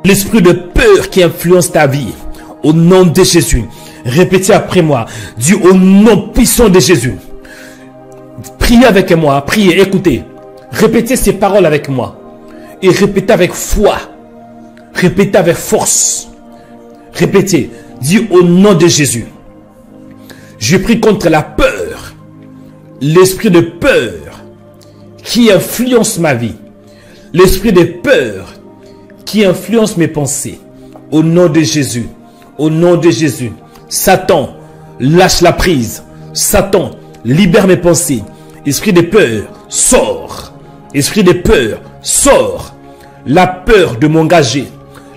E: L'esprit de peur qui influence ta vie. Au nom de Jésus. Répétez après moi. Dis au nom puissant de Jésus. Priez avec moi. Priez, écoutez. Répétez ces paroles avec moi. Et répétez avec foi. Répétez avec force. Répétez. Dis au nom de Jésus. Je prie contre la peur. L'esprit de peur qui influence ma vie. L'esprit de peur qui influence mes pensées. Au nom de Jésus. Au nom de Jésus. Satan, lâche la prise. Satan, libère mes pensées. Esprit de peur, sors. Esprit de peur, sors. La peur de m'engager.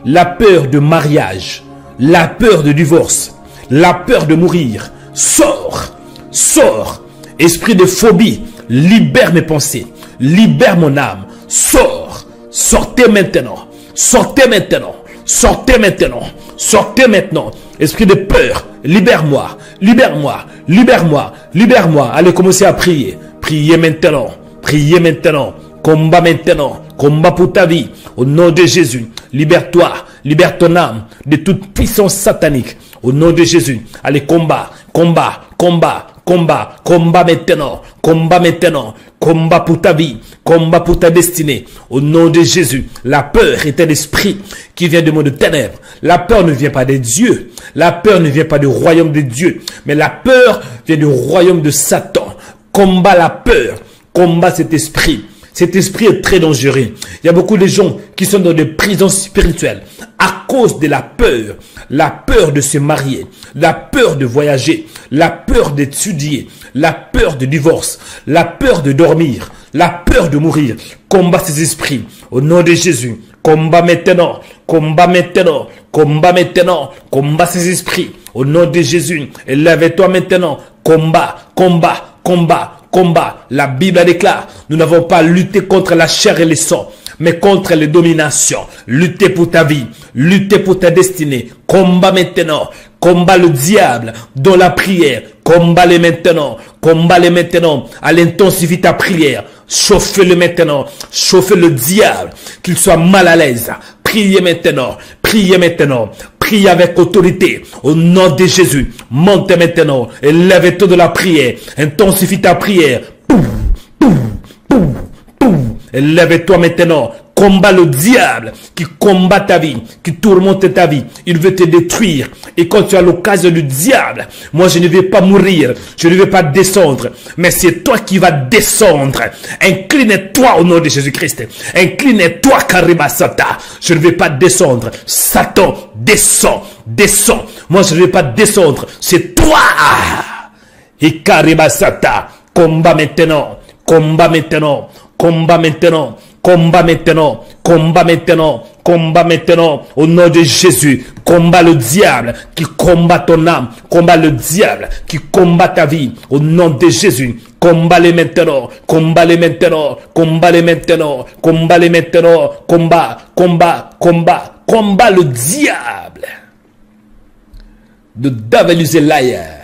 E: La peur de mariage. La peur de divorce. La peur de mourir. Sors. Sors. Esprit de phobie, libère mes pensées. Libère mon âme. Sors. Sortez maintenant. Sortez maintenant. Sortez maintenant. Sortez maintenant. Esprit de peur, libère-moi. Libère-moi. Libère-moi. Libère-moi. Allez commencer à prier. Priez maintenant. Priez maintenant. Combat maintenant. Combat pour ta vie. Au nom de Jésus. Libère-toi. Libère ton âme de toute puissance satanique. Au nom de Jésus. Allez, combat. Combat. Combat. Combat. Combat maintenant. Combat maintenant. Combat pour ta vie. Combat pour ta destinée. Au nom de Jésus. La peur est un esprit qui vient du monde de ténèbres. La peur ne vient pas des dieux. La peur ne vient pas du royaume de Dieu. Mais la peur vient du royaume de Satan. Combat la peur. Combat cet esprit. Cet esprit est très dangereux. Il y a beaucoup de gens qui sont dans des prisons spirituelles à cause de la peur de se marier, la peur de voyager, la peur d'étudier, la peur de divorce, la peur de dormir, la peur de mourir. Combat ces esprits au nom de Jésus. Combat maintenant, combat maintenant, combat maintenant, combat ces esprits au nom de Jésus. Élève-toi maintenant, combat, combat, combat. Combat. La Bible déclare, nous n'avons pas lutté contre la chair et le sang, mais contre les dominations. Lutter pour ta vie, lutter pour ta destinée. Combat maintenant. Combat le diable dans la prière. Combat-le maintenant. Combat-le maintenant. Allez, intensifie ta prière. Chauffez-le maintenant. Chauffez le diable, qu'il soit mal à l'aise. Priez maintenant. Priez maintenant. Priez avec autorité. Au nom de Jésus. Monte maintenant. Élève-toi de la prière. Intensifie ta prière. Élève-toi maintenant. Combat le diable qui combat ta vie, qui tourmente ta vie. Il veut te détruire. Et quand tu as l'occasion du diable, moi je ne vais pas mourir, je ne vais pas descendre, mais c'est toi qui vas descendre. Incline-toi au nom de Jésus-Christ. Incline-toi, Karibasata. Je ne vais pas descendre. Satan, descends, descends. Moi je ne vais pas descendre. C'est toi. Et Karibasata. Combat maintenant. Combat maintenant. Combat maintenant. Combat maintenant, combat maintenant, combat maintenant, au nom de Jésus. Combat le diable qui combat ton âme, combat le diable qui combat ta vie, au nom de Jésus. Combat-les maintenant, combat-les maintenant, combat-les maintenant, combat-les maintenant, combat, combat, combat, combat le diable. The devil is a liar.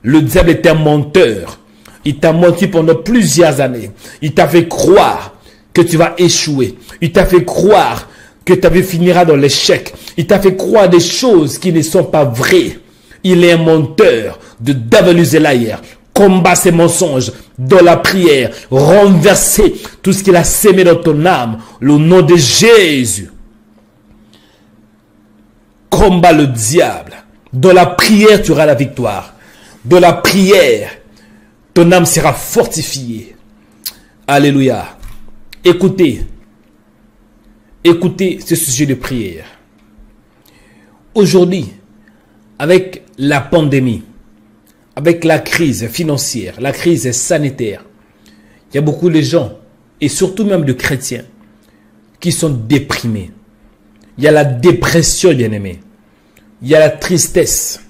E: Le diable est un menteur. Il t'a menti pendant plusieurs années. Il t'a fait croire que tu vas échouer. Il t'a fait croire que ta vie finira dans l'échec. Il t'a fait croire des choses qui ne sont pas vraies. Il est un menteur. De devil is a liar. Combat ses mensonges dans la prière. Renverser tout ce qu'il a sémé dans ton âme. Le nom de Jésus. Combat le diable. Dans la prière, tu auras la victoire. Dans la prière, ton âme sera fortifiée. Alléluia. Écoutez, écoutez ce sujet de prière. Aujourd'hui, avec la pandémie, avec la crise financière, la crise sanitaire, il y a beaucoup de gens, et surtout même de chrétiens, qui sont déprimés. Il y a la dépression, bien-aimés. Il y a la tristesse.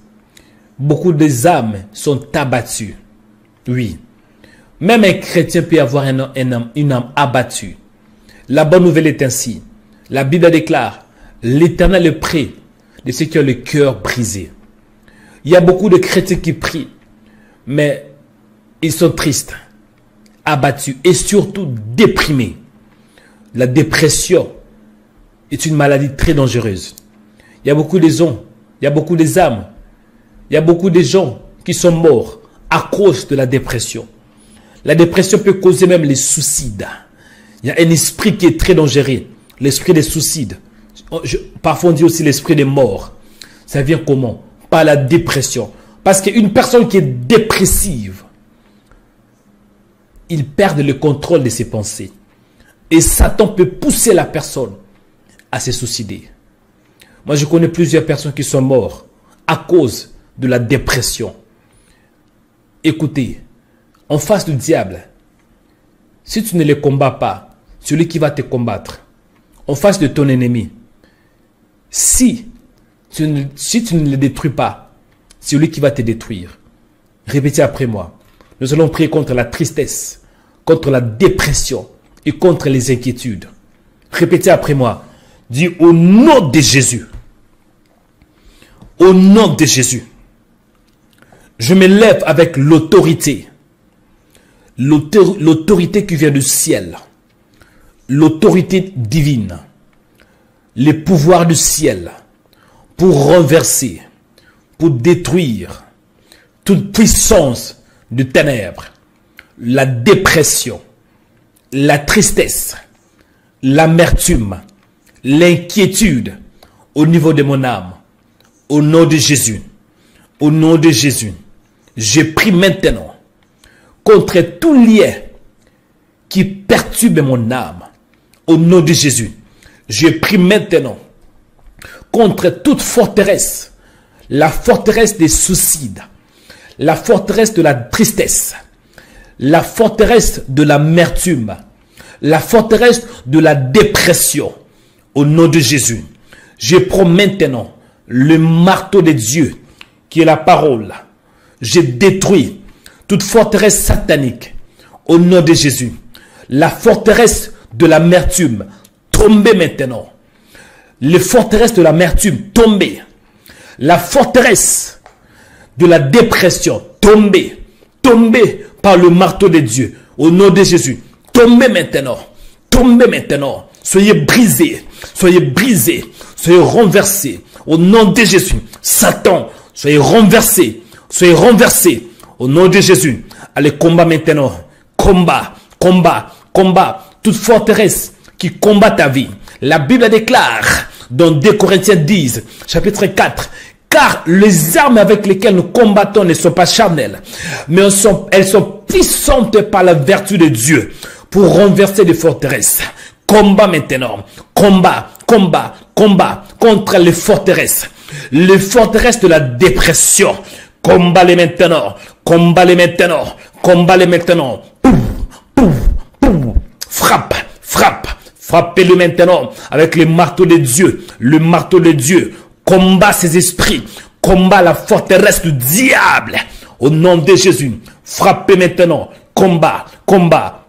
E: Beaucoup des âmes sont abattues. Oui. Même un chrétien peut avoir une âme abattue. La bonne nouvelle est ainsi. La Bible déclare, l'Éternel est près de ceux qui ont le cœur brisé. Il y a beaucoup de chrétiens qui prient, mais ils sont tristes, abattus et surtout déprimés. La dépression est une maladie très dangereuse. Il y a beaucoup de gens, il y a beaucoup des âmes, il y a beaucoup de gens qui sont morts à cause de la dépression. La dépression peut causer même les suicides. Il y a un esprit qui est très dangereux. L'esprit des suicides. Parfois on dit aussi l'esprit des morts. Ça vient comment? Par la dépression. Parce qu'une personne qui est dépressive, il perd le contrôle de ses pensées. Et Satan peut pousser la personne à se suicider. Moi, je connais plusieurs personnes qui sont mortes à cause de la dépression. Écoutez, en face du diable, si tu ne le combats pas, celui qui va te combattre, en face de ton ennemi, si tu ne le détruis pas, celui qui va te détruire. Répétez après moi. Nous allons prier contre la tristesse, contre la dépression et contre les inquiétudes. Répétez après moi. Dis au nom de Jésus. Au nom de Jésus. Je me lève avec l'autorité. L'autorité qui vient du ciel. L'autorité divine. Les pouvoirs du ciel. Pour renverser. Pour détruire. Toute puissance de ténèbres. La dépression. La tristesse. L'amertume. L'inquiétude. Au niveau de mon âme. Au nom de Jésus. Au nom de Jésus. Je prie maintenant contre tout lien qui perturbe mon âme. Au nom de Jésus. Je prie maintenant contre toute forteresse. La forteresse des suicides. La forteresse de la tristesse. La forteresse de l'amertume. La forteresse de la dépression. Au nom de Jésus. Je prends maintenant le marteau de Dieu qui est la parole. Je détruis toute forteresse satanique au nom de Jésus. La forteresse de l'amertume, tombez maintenant. Les forteresses de l'amertume, tombez. La forteresse de la dépression, tombez. Tombez par le marteau de Dieu au nom de Jésus. Tombez maintenant. Tombez maintenant. Soyez brisés. Soyez brisés. Soyez renversés. Au nom de Jésus. Satan, soyez renversés. Soyez renversés. Au nom de Jésus. Allez, combat maintenant. Combat, combat, combat. Toute forteresse qui combat ta vie. La Bible déclare dans 2 Corinthiens 10, chapitre 4. Car les armes avec lesquelles nous combattons ne sont pas charnelles, mais elles sont puissantes par la vertu de Dieu pour renverser des forteresses. Combat maintenant. Combat, combat, combat contre les forteresses. Les forteresses de la dépression. Combat-les maintenant. Combat-les maintenant. Combat-les maintenant. Frappe, frappe. Frappez-le maintenant avec le marteau de Dieu. Le marteau de Dieu. Combat ces esprits. Combat la forteresse du diable. Au nom de Jésus. Frappez maintenant. Combat, combat.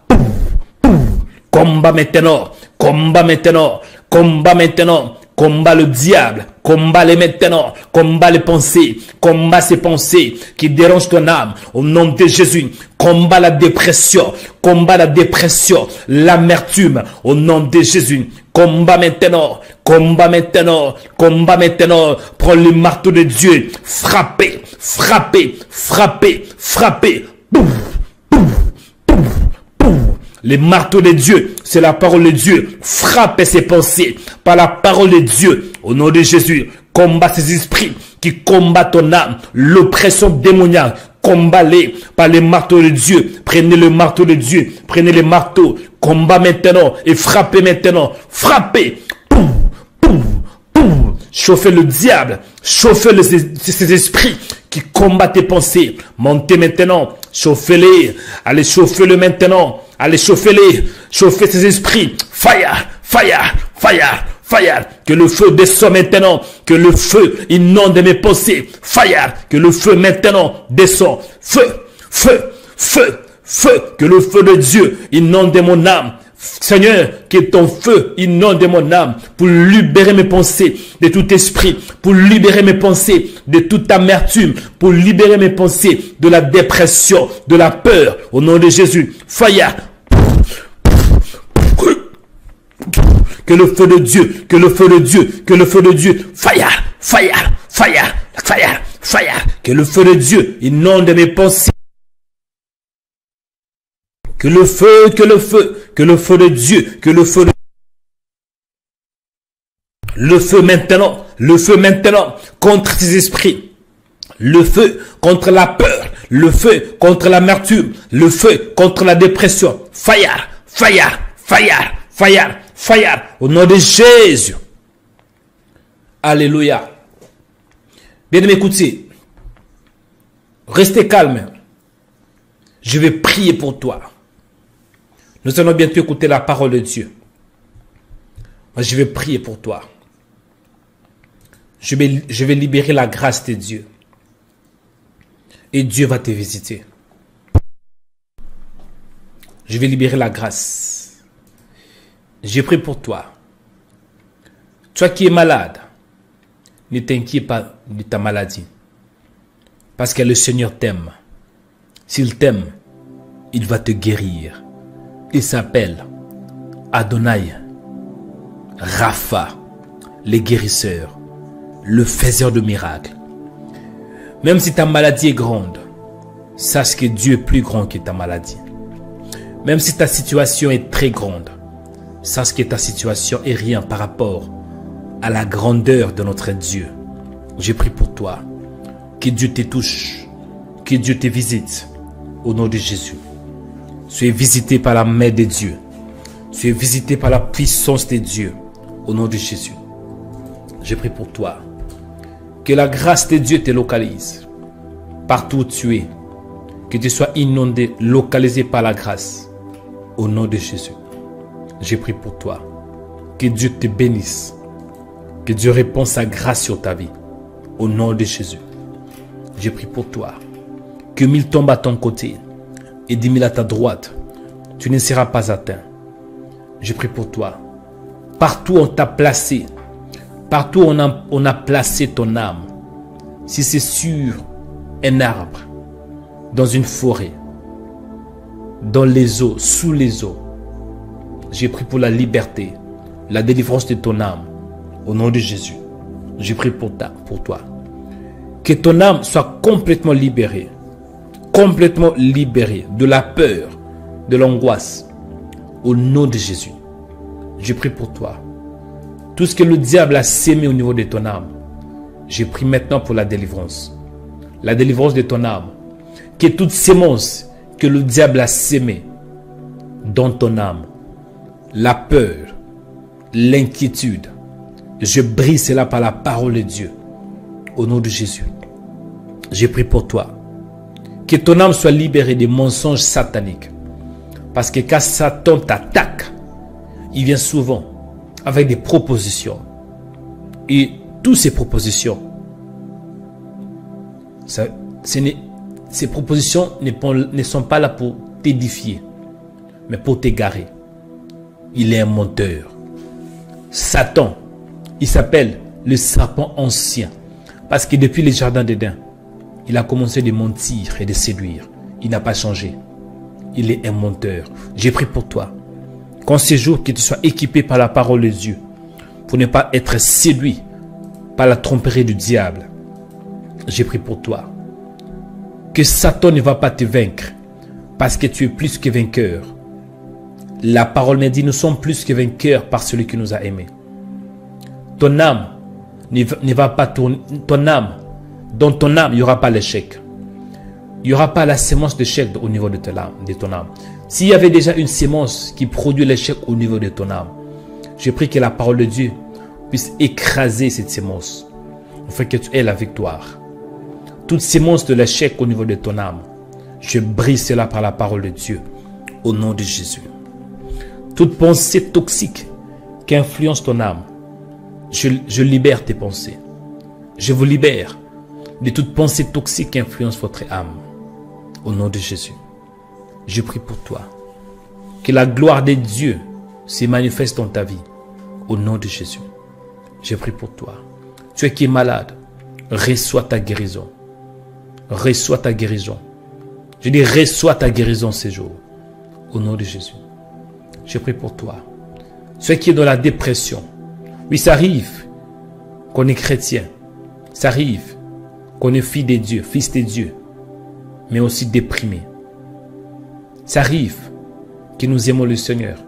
E: Combat maintenant. Combat maintenant. Combat maintenant. Combat le diable. Combat les maintenant. Combat les pensées. Combat ces pensées qui dérangent ton âme. Au nom de Jésus. Combat la dépression. Combat la dépression. L'amertume. Au nom de Jésus. Combat maintenant. Combat maintenant. Combat maintenant. Prends le marteau de Dieu. Frappez. Frappez. Frappez. Frappez. Les marteaux de Dieu, c'est la parole de Dieu. Frappez ses pensées par la parole de Dieu. Au nom de Jésus, combat ces esprits qui combattent ton âme. L'oppression démoniaque, combat-les par les marteaux de Dieu. Prenez le marteau de Dieu. Prenez les marteaux. Combat maintenant et frappez maintenant. Frappez. Chauffez le diable. Chauffez ces esprits qui combattent tes pensées. Montez maintenant. Chauffez-les. Allez, chauffez-le maintenant. Allez, chauffez-les. Chauffez ces esprits. Fire, fire, fire, fire. Que le feu descend maintenant. Que le feu inonde mes pensées. Fire. Que le feu maintenant descend. Feu, feu, feu, feu. Que le feu de Dieu inonde mon âme. Seigneur, que ton feu inonde mon âme pour libérer mes pensées de tout esprit, pour libérer mes pensées de toute amertume, pour libérer mes pensées de la dépression, de la peur. Au nom de Jésus, fire. Que le feu de Dieu, que le feu de Dieu, que le feu de Dieu, fire, fire, fire, fire, fire. Que le feu de Dieu inonde mes pensées. Que le feu, que le feu, que le feu de Dieu, que le feu de... Le feu maintenant contre ces esprits. Le feu contre la peur. Le feu contre l'amertume. Le feu contre la dépression. Fire, fire, fire, fire, fire. Au nom de Jésus. Alléluia. Bien aimé, écoutez. Restez calme. Je vais prier pour toi. Nous allons bientôt écouter la parole de Dieu. Je vais prier pour toi. Je vais libérer la grâce de Dieu. Et Dieu va te visiter. Je vais libérer la grâce. Je prie pour toi. Toi qui es malade, ne t'inquiète pas de ta maladie. Parce que le Seigneur t'aime. S'il t'aime, il va te guérir. Il s'appelle Adonai, Rapha, le guérisseur, le faiseur de miracles. Même si ta maladie est grande, sache que Dieu est plus grand que ta maladie. Même si ta situation est très grande, sache que ta situation est rien par rapport à la grandeur de notre Dieu. Je prie pour toi. Que Dieu te touche. Que Dieu te visite. Au nom de Jésus. Sois visité par la main de Dieu. Sois visité par la puissance de Dieu. Au nom de Jésus. Je prie pour toi. Que la grâce de Dieu te localise. Partout où tu es. Que tu sois inondé, localisé par la grâce. Au nom de Jésus. Je prie pour toi. Que Dieu te bénisse. Que Dieu réponde sa grâce sur ta vie. Au nom de Jésus. Je prie pour toi. Que 1000 tombent à ton côté et 10 000 à ta droite. Tu ne seras pas atteint. Je prie pour toi. Partout où on t'a placé. Partout où on a placé ton âme. Si c'est sur un arbre. Dans une forêt. Dans les eaux. Sous les eaux. J'ai pris pour la liberté. La délivrance de ton âme. Au nom de Jésus. Je prie pour toi. Que ton âme soit complètement libérée. Complètement libérée de la peur, de l'angoisse. Au nom de Jésus. Je prie pour toi. Tout ce que le diable a sémé au niveau de ton âme. Je prie maintenant pour la délivrance. La délivrance de ton âme. Que toute sémence que le diable a sémé dans ton âme. La peur, l'inquiétude. Je brise cela par la parole de Dieu. Au nom de Jésus. Je prie pour toi. Que ton âme soit libérée des mensonges sataniques. Parce que quand Satan t'attaque, il vient souvent avec des propositions. Et toutes ces propositions, ces propositions ne sont pas là pour t'édifier, mais pour t'égarer. Il est un menteur. Satan, il s'appelle le serpent ancien. Parce que depuis le jardin d'Éden, il a commencé de mentir et de séduire. Il n'a pas changé. Il est un menteur. J'ai pris pour toi. Qu'en ces jours, que tu sois équipé par la parole de Dieu. Pour ne pas être séduit par la tromperie du diable. J'ai pris pour toi. Que Satan ne va pas te vaincre. Parce que tu es plus que vainqueur. La parole me dit, nous sommes plus que vainqueurs par celui qui nous a aimés. Ton âme ne va pas tourner. Ton âme, dans ton âme, il n'y aura pas l'échec. Il n'y aura pas la sémence d'échec au niveau de ton âme. S'il y avait déjà une sémence qui produit l'échec au niveau de ton âme, je prie que la parole de Dieu puisse écraser cette sémence, afin que tu aies la victoire. Toute sémence de l'échec au niveau de ton âme, je brise cela par la parole de Dieu, au nom de Jésus. Toute pensée toxique qui influence ton âme, je libère tes pensées. Je vous libère de toute pensée toxique qui influence votre âme. Au nom de Jésus. Je prie pour toi. Que la gloire de Dieu se manifeste dans ta vie. Au nom de Jésus. Je prie pour toi. Tu qui es malade, reçois ta guérison. Reçois ta guérison. Je dis reçois ta guérison ces jours. Au nom de Jésus. Je prie pour toi. Tu qui est dans la dépression. Oui, ça arrive qu'on est chrétien. Ça arrive qu'on est fils de Dieu, fils de Dieu, mais aussi déprimé. Ça arrive que nous aimons le Seigneur.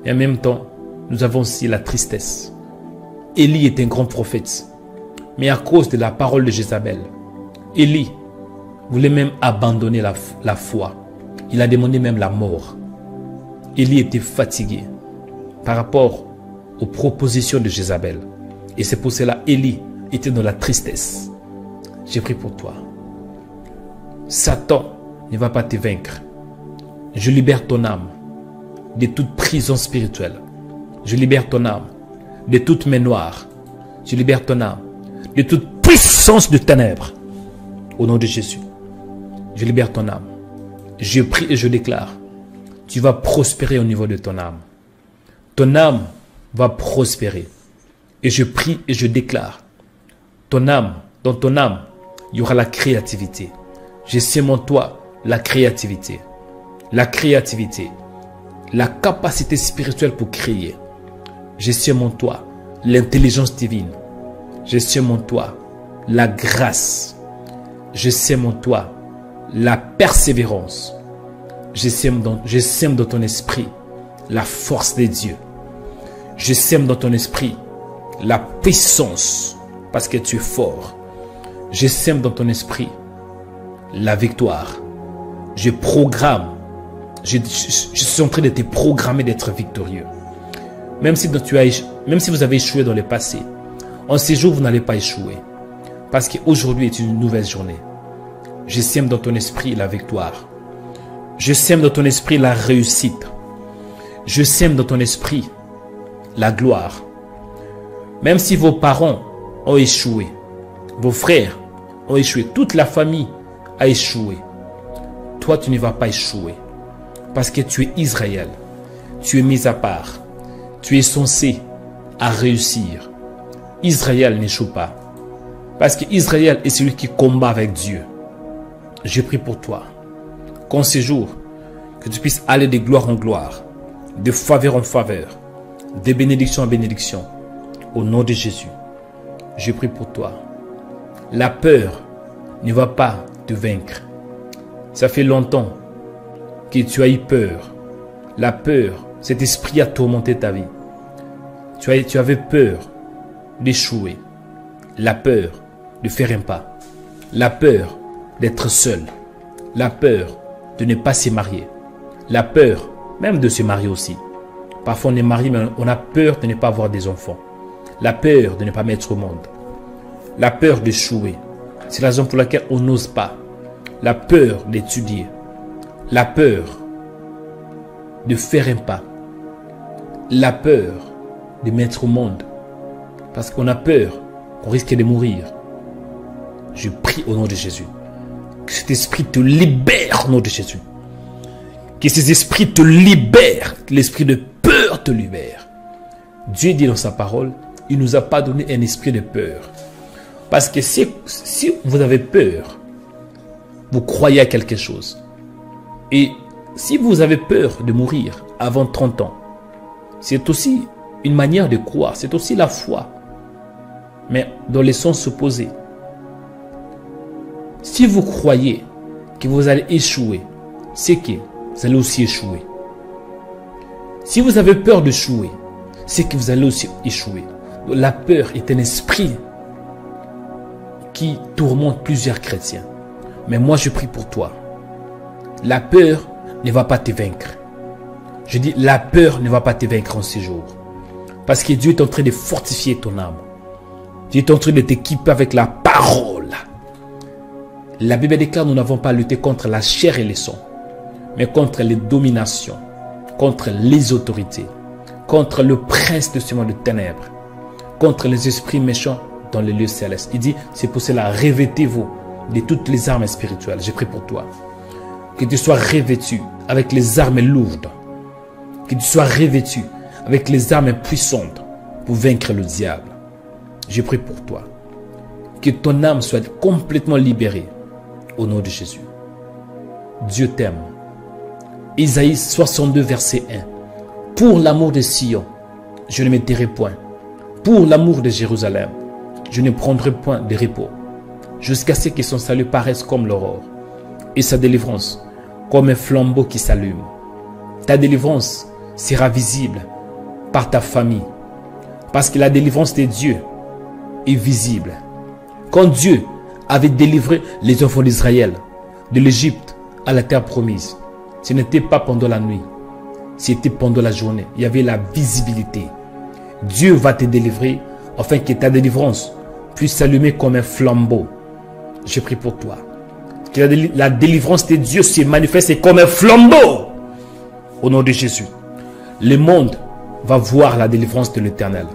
E: Et en même temps, nous avons aussi la tristesse. Élie est un grand prophète. Mais à cause de la parole de Jézabel, Élie voulait même abandonner la foi. Il a demandé même la mort. Élie était fatigué par rapport aux propositions de Jézabel. Et c'est pour cela Élie était dans la tristesse. J'ai pris pour toi. Satan ne va pas te vaincre. Je libère ton âme de toute prison spirituelle. Je libère ton âme de toute main noire. Je libère ton âme de toute puissance de ténèbres. Au nom de Jésus, je libère ton âme. Je prie et je déclare, tu vas prospérer au niveau de ton âme. Ton âme va prospérer. Et je prie et je déclare, ton âme, dans ton âme, il y aura la créativité. Je sème en toi la créativité. La créativité. La capacité spirituelle pour créer. Je sème en toi l'intelligence divine. Je sème en toi la grâce. Je sème en toi la persévérance. Je sème dans ton esprit la force de Dieu. Je sème dans ton esprit la puissance parce que tu es fort. Je sème dans ton esprit la victoire. Je programme. Je suis en train de te programmer d'être victorieux. Même si vous avez échoué dans le passé, en ces jours, vous n'allez pas échouer. Parce qu'aujourd'hui est une nouvelle journée. Je sème dans ton esprit la victoire. Je sème dans ton esprit la réussite. Je sème dans ton esprit la gloire. Même si vos parents ont échoué, vos frères ont échoué, toute la famille a échoué, toi tu ne vas pas échouer. Parce que tu es Israël. Tu es mis à part. Tu es censé à réussir. Israël n'échoue pas. Parce que Israël est celui qui combat avec Dieu. Je prie pour toi. Qu'en ces jours, que tu puisses aller de gloire en gloire, de faveur en faveur, de bénédiction en bénédiction. Au nom de Jésus, je prie pour toi. La peur ne va pas te vaincre. Ça fait longtemps que tu as eu peur. La peur, cet esprit a tourmenté ta vie. Tu avais peur d'échouer. La peur de faire un pas. La peur d'être seul. La peur de ne pas se marier. La peur même de se marier aussi. Parfois on est marié mais on a peur de ne pas avoir des enfants. La peur de ne pas mettre au monde. La peur d'échouer. C'est la raison pour laquelle on n'ose pas. La peur d'étudier. La peur de faire un pas. La peur de mettre au monde. Parce qu'on a peur qu'on risque de mourir. Je prie au nom de Jésus. Que cet esprit te libère au nom de Jésus. Que ces esprits te libèrent. Que l'esprit de peur te libère. Dieu dit dans sa parole, il ne nous a pas donné un esprit de peur. Parce que si vous avez peur, vous croyez à quelque chose. Et si vous avez peur de mourir avant 30 ans, c'est aussi une manière de croire, c'est aussi la foi. Mais dans le sens opposé. Si vous croyez que vous allez échouer, c'est que vous allez aussi échouer. Si vous avez peur d'échouer, c'est que vous allez aussi échouer. La peur est un esprit qui tourmente plusieurs chrétiens. Mais moi je prie pour toi. La peur ne va pas te vaincre. Je dis la peur ne va pas te vaincre en ces jours. Parce que Dieu est en train de fortifier ton âme. Dieu est en train de t'équiper avec la parole. La Bible déclare nous n'avons pas lutté contre la chair et le sang, mais contre les dominations, contre les autorités, contre le prince de ce monde de ténèbres, contre les esprits méchants dans les lieux célestes. Il dit, c'est pour cela, revêtez-vous de toutes les armes spirituelles. Je prie pour toi. Que tu sois revêtu avec les armes lourdes. Que tu sois revêtu avec les armes puissantes pour vaincre le diable. Je prie pour toi. Que ton âme soit complètement libérée au nom de Jésus. Dieu t'aime. Isaïe 62, verset 1. Pour l'amour de Sion, je ne me tairai point. Pour l'amour de Jérusalem, je ne prendrai point de repos, jusqu'à ce que son salut paraisse comme l'aurore, et sa délivrance comme un flambeau qui s'allume. Ta délivrance sera visible par ta famille, parce que la délivrance de Dieu est visible. Quand Dieu avait délivré les enfants d'Israël de l'Égypte à la terre promise, ce n'était pas pendant la nuit, c'était pendant la journée. Il y avait la visibilité. Dieu va te délivrer afin que ta délivrance puisse s'allumer comme un flambeau. Je prie pour toi. Que la délivrance de Dieu se manifeste comme un flambeau. Au nom de Jésus. Le monde va voir la délivrance de l'Éternel.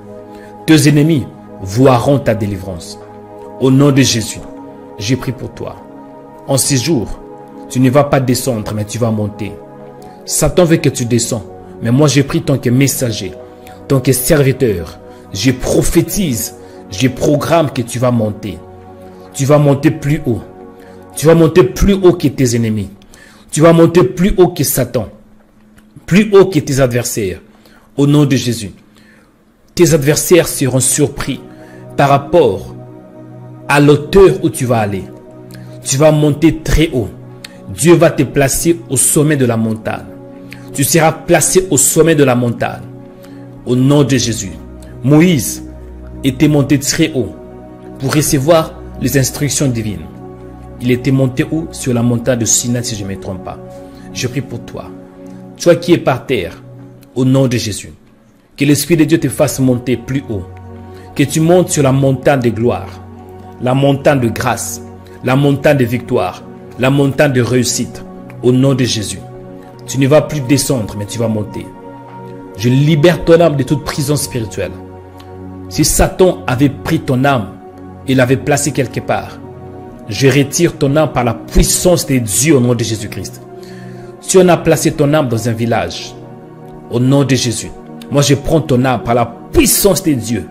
E: Tes ennemis verront ta délivrance. Au nom de Jésus, j'ai pris pour toi. En ces jours, tu ne vas pas descendre, mais tu vas monter. Satan veut que tu descends. Mais moi, j'ai pris tant que messager, tant que serviteur. Je prophétise, je programme que tu vas monter. Tu vas monter plus haut. Tu vas monter plus haut que tes ennemis. Tu vas monter plus haut que Satan. Plus haut que tes adversaires. Au nom de Jésus. Tes adversaires seront surpris par rapport à l'auteur où tu vas aller. Tu vas monter très haut. Dieu va te placer au sommet de la montagne. Tu seras placé au sommet de la montagne. Au nom de Jésus. Moïse était monté très haut pour recevoir les instructions divines. Il était monté où? Sur la montagne de Sinaï, si je ne me trompe pas. Je prie pour toi. Toi qui es par terre, au nom de Jésus. Que l'Esprit de Dieu te fasse monter plus haut. Que tu montes sur la montagne de gloire. La montagne de grâce. La montagne de victoire. La montagne de réussite. Au nom de Jésus. Tu ne vas plus descendre, mais tu vas monter. Je libère ton âme de toute prison spirituelle. Si Satan avait pris ton âme et l'avait placée quelque part, je retire ton âme par la puissance de Dieu au nom de Jésus-Christ. Si on a placé ton âme dans un village, au nom de Jésus, moi je prends ton âme par la puissance de Dieu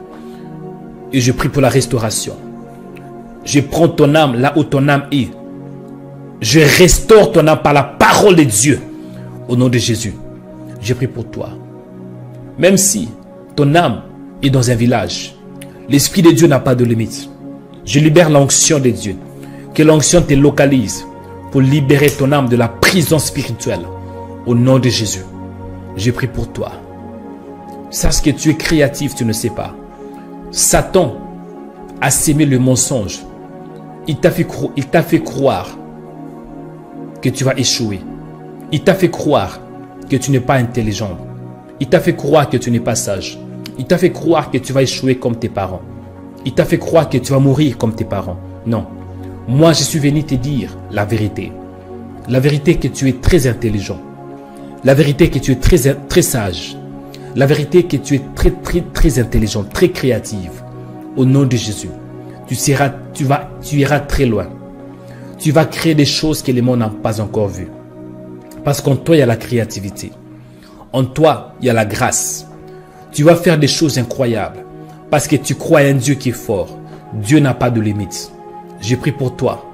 E: et je prie pour la restauration. Je prends ton âme là où ton âme est. Je restaure ton âme par la parole de Dieu. Au nom de Jésus, je prie pour toi. Même si ton âme est dans un village, l'Esprit de Dieu n'a pas de limite. Je libère l'onction de Dieu. Que l'onction te localise pour libérer ton âme de la prison spirituelle. Au nom de Jésus, je prie pour toi. Sache que tu es créatif, tu ne sais pas. Satan a sémé le mensonge. Il t'a fait croire que tu vas échouer. Il t'a fait croire que tu n'es pas intelligent. Il t'a fait croire que tu n'es pas sage. Il t'a fait croire que tu vas échouer comme tes parents. Il t'a fait croire que tu vas mourir comme tes parents. Non. Moi, je suis venu te dire la vérité. La vérité que tu es très intelligent. La vérité que tu es très sage. La vérité que tu es très intelligent, très créative. Au nom de Jésus, tu iras très loin. Tu vas créer des choses que le monde n'a pas encore vues. Parce qu'en toi, il y a la créativité. En toi, il y a la grâce. Tu vas faire des choses incroyables. Parce que tu crois à un Dieu qui est fort. Dieu n'a pas de limite. Je prie pour toi.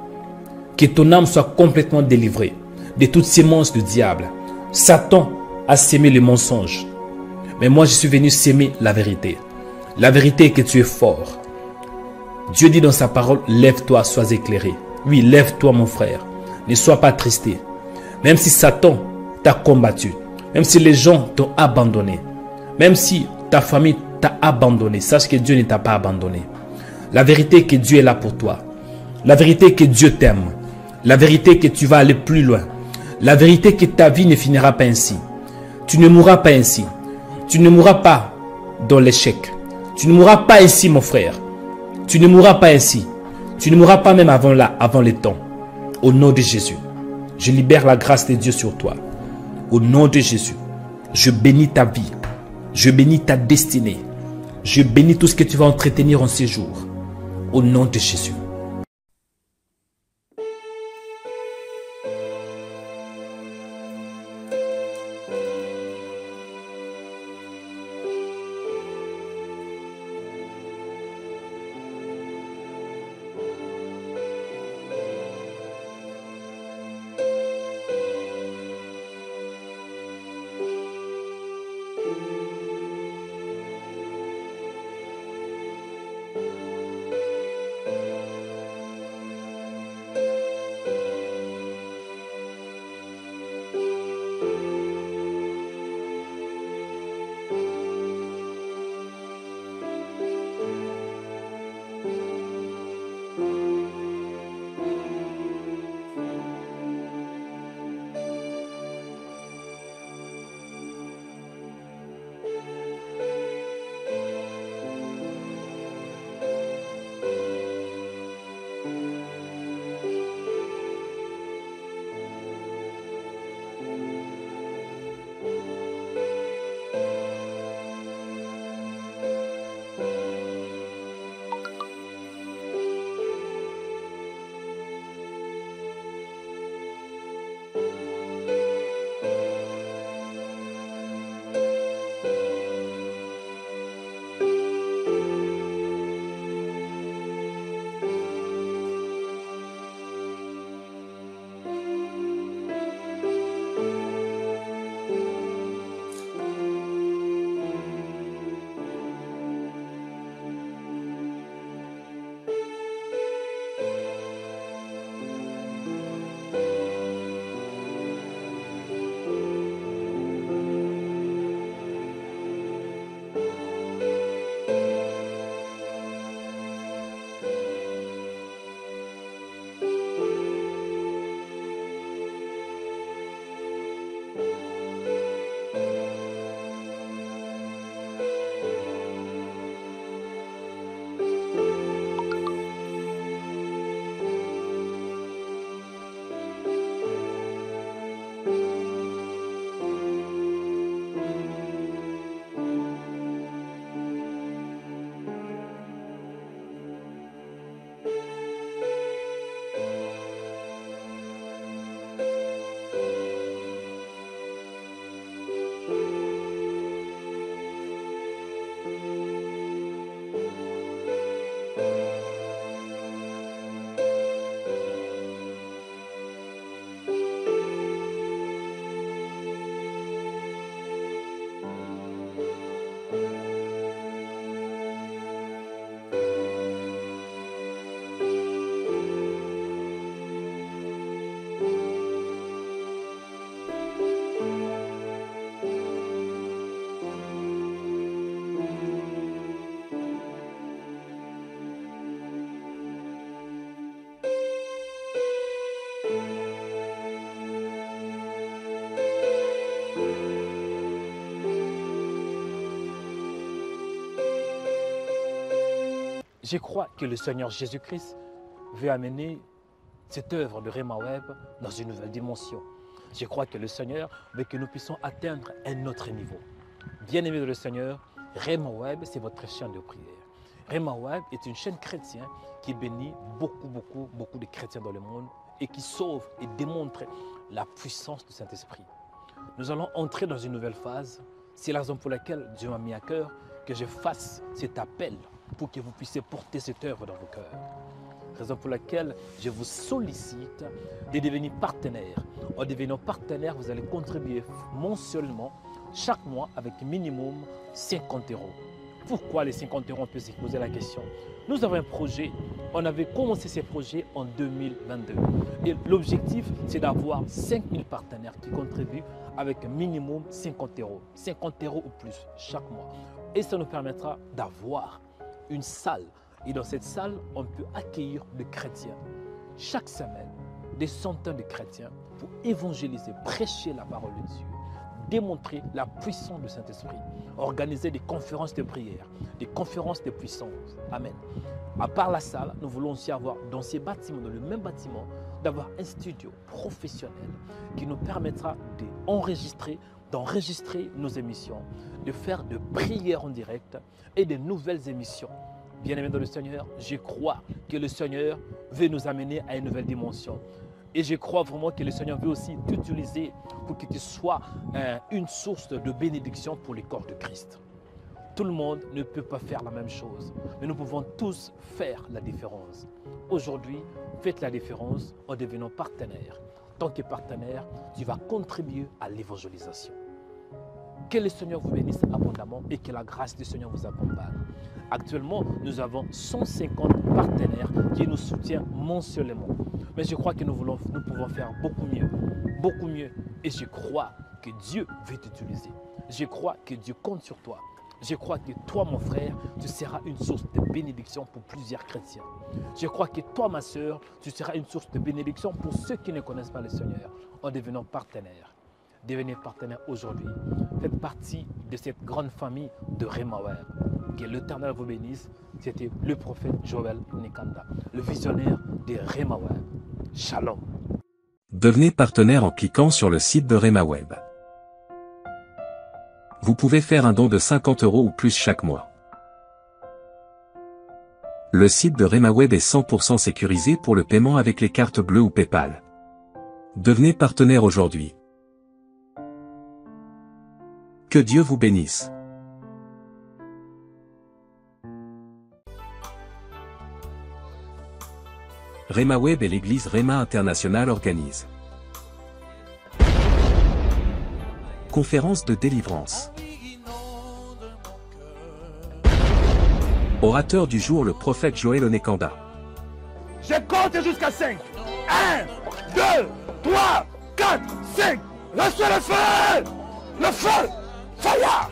E: Que ton âme soit complètement délivrée de toutes sémences du diable. Satan a sémé le mensonge. Mais moi, je suis venu s'aimer la vérité. La vérité est que tu es fort. Dieu dit dans sa parole, lève-toi, sois éclairé. Oui, lève-toi mon frère. Ne sois pas attristé. Même si Satan t'a combattu, même si les gens t'ont abandonné, même si ta famille t'a abandonné, sache que Dieu ne t'a pas abandonné. La vérité est que Dieu est là pour toi. La vérité est que Dieu t'aime. La vérité est que tu vas aller plus loin. La vérité est que ta vie ne finira pas ainsi. Tu ne mourras pas ainsi. Tu ne mourras pas dans l'échec. Tu ne mourras pas ainsi, mon frère. Tu ne mourras pas ainsi. Tu ne mourras pas même avant le temps. Au nom de Jésus, je libère la grâce de Dieu sur toi. Au nom de Jésus, je bénis ta vie. Je bénis ta destinée. Je bénis tout ce que tu vas entretenir en ces jours. Au nom de Jésus.
F: Je crois que le Seigneur Jésus-Christ veut amener cette œuvre de Rema Web dans une nouvelle dimension. Je crois que le Seigneur veut que nous puissions atteindre un autre niveau. Bien-aimés de le Seigneur, Rema Web, c'est votre chaîne de prière. Rema Web est une chaîne chrétienne qui bénit beaucoup de chrétiens dans le monde et qui sauve et démontre la puissance du Saint-Esprit. Nous allons entrer dans une nouvelle phase. C'est la raison pour laquelle Dieu m'a mis à cœur que je fasse cet appel pour que vous puissiez porter cette œuvre dans vos cœurs. Raison pour laquelle je vous sollicite de devenir partenaire. En devenant partenaire, vous allez contribuer mensuellement, chaque mois, avec minimum 50 €. Pourquoi les 50 €? On peut se poser la question. Nous avons un projet. On avait commencé ce projet en 2022. Et l'objectif, c'est d'avoir 5000 partenaires qui contribuent avec minimum 50 €. 50 € ou plus chaque mois. Et ça nous permettra d'avoir une salle. Et dans cette salle, on peut accueillir des chrétiens. Chaque semaine, des centaines de chrétiens pour évangéliser, prêcher la parole de Dieu, démontrer la puissance du Saint-Esprit, organiser des conférences de prière, des conférences de puissance. Amen. À part la salle, nous voulons aussi avoir dans ces bâtiments, dans le même bâtiment, d'avoir un studio professionnel qui nous permettra d'enregistrer nos émissions, de faire de prières en direct et de nouvelles émissions. Bien-aimés dans le Seigneur, je crois que le Seigneur veut nous amener à une nouvelle dimension. Et je crois vraiment que le Seigneur veut aussi t'utiliser pour que tu sois une source de bénédiction pour le corps de Christ. Tout le monde ne peut pas faire la même chose, mais nous pouvons tous faire la différence. Aujourd'hui, faites la différence en devenant partenaire. En tant que partenaire, tu vas contribuer à l'évangélisation. Que le Seigneur vous bénisse abondamment et que la grâce du Seigneur vous accompagne. Actuellement, nous avons 150 partenaires qui nous soutiennent mensuellement. Mais je crois que nous pouvons faire beaucoup mieux. Et je crois que Dieu veut t'utiliser. Je crois que Dieu compte sur toi. Je crois que toi, mon frère, tu seras une source de bénédiction pour plusieurs chrétiens. Je crois que toi, ma soeur, tu seras une source de bénédiction pour ceux qui ne connaissent pas le Seigneur en devenant partenaire. Devenez partenaire aujourd'hui. Faites partie de cette grande famille de Rema Web. Que l'Éternel vous bénisse. C'était le prophète Joël Nikanda, le visionnaire de Rema Web. Shalom.
A: Devenez partenaire en cliquant sur le site de Rema Web. Vous pouvez faire un don de 50 € ou plus chaque mois. Le site de Rema Web est 100% sécurisé pour le paiement avec les cartes bleues ou PayPal. Devenez partenaire aujourd'hui. Que Dieu vous bénisse. Rema Web et l'église Rema International organisent conférence de délivrance. Orateur du jour, le prophète Joël Onekanda.
B: Je compte jusqu'à 5. 1, 2, 3, 4, 5. Reçois le feu! Le feu! Fire!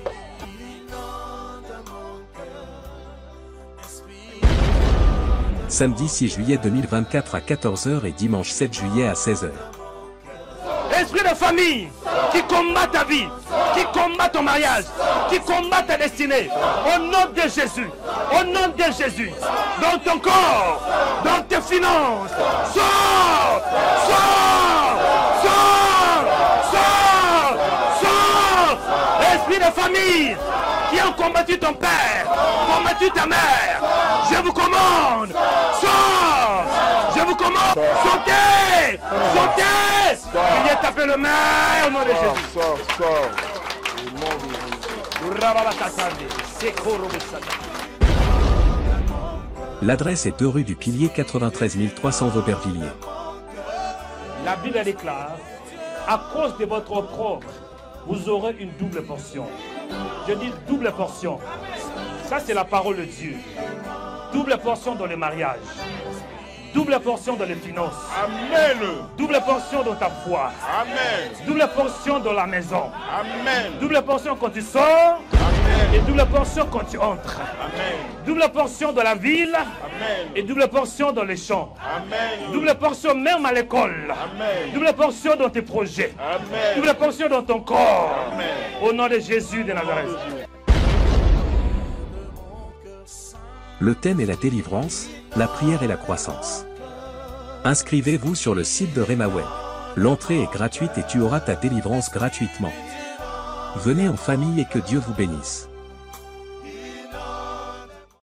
A: Samedi 6 juillet 2024 à 14 h et dimanche 7 juillet à 16 h.
B: Esprit de famille qui combat ta vie, qui combat ton mariage, qui combat ta destinée, au nom de Jésus, au nom de Jésus, dans ton corps, dans tes finances, sors, sors, sors, sors, sors. Esprit de famille qui a combattu ton père, combattu ta mère, je vous commande, sors, je vous commande, sautez, sautez. Il est tapé le main au nom de Jésus.
C: Sors. Au nom de Jésus.
A: L'adresse est 2 rue du Pilier 93 300 Aubervilliers.
B: La Bible déclare, à cause de votre opprobre, vous aurez une double portion. Je dis double portion. Ça, c'est la parole de Dieu. Double portion dans le mariage. Double portion dans les finances.
C: Amen.
B: Double portion dans ta foi.
C: Amen.
B: Double portion dans la maison.
C: Amen.
B: Double portion quand tu sors.
C: Amen.
B: Et double portion quand tu entres.
C: Amen.
B: Double portion dans la ville.
C: Amen.
B: Et double portion dans les champs.
C: Amen.
B: Double portion même à l'école.
C: Amen.
B: Double portion dans tes projets.
C: Amen.
B: Double portion dans ton corps.
C: Amen.
B: Au nom de Jésus de Nazareth.
A: Le thème est la délivrance, la prière et la croissance. Inscrivez-vous sur le site de Rhema Web. L'entrée est gratuite et tu auras ta délivrance gratuitement. Venez en famille et que Dieu vous bénisse.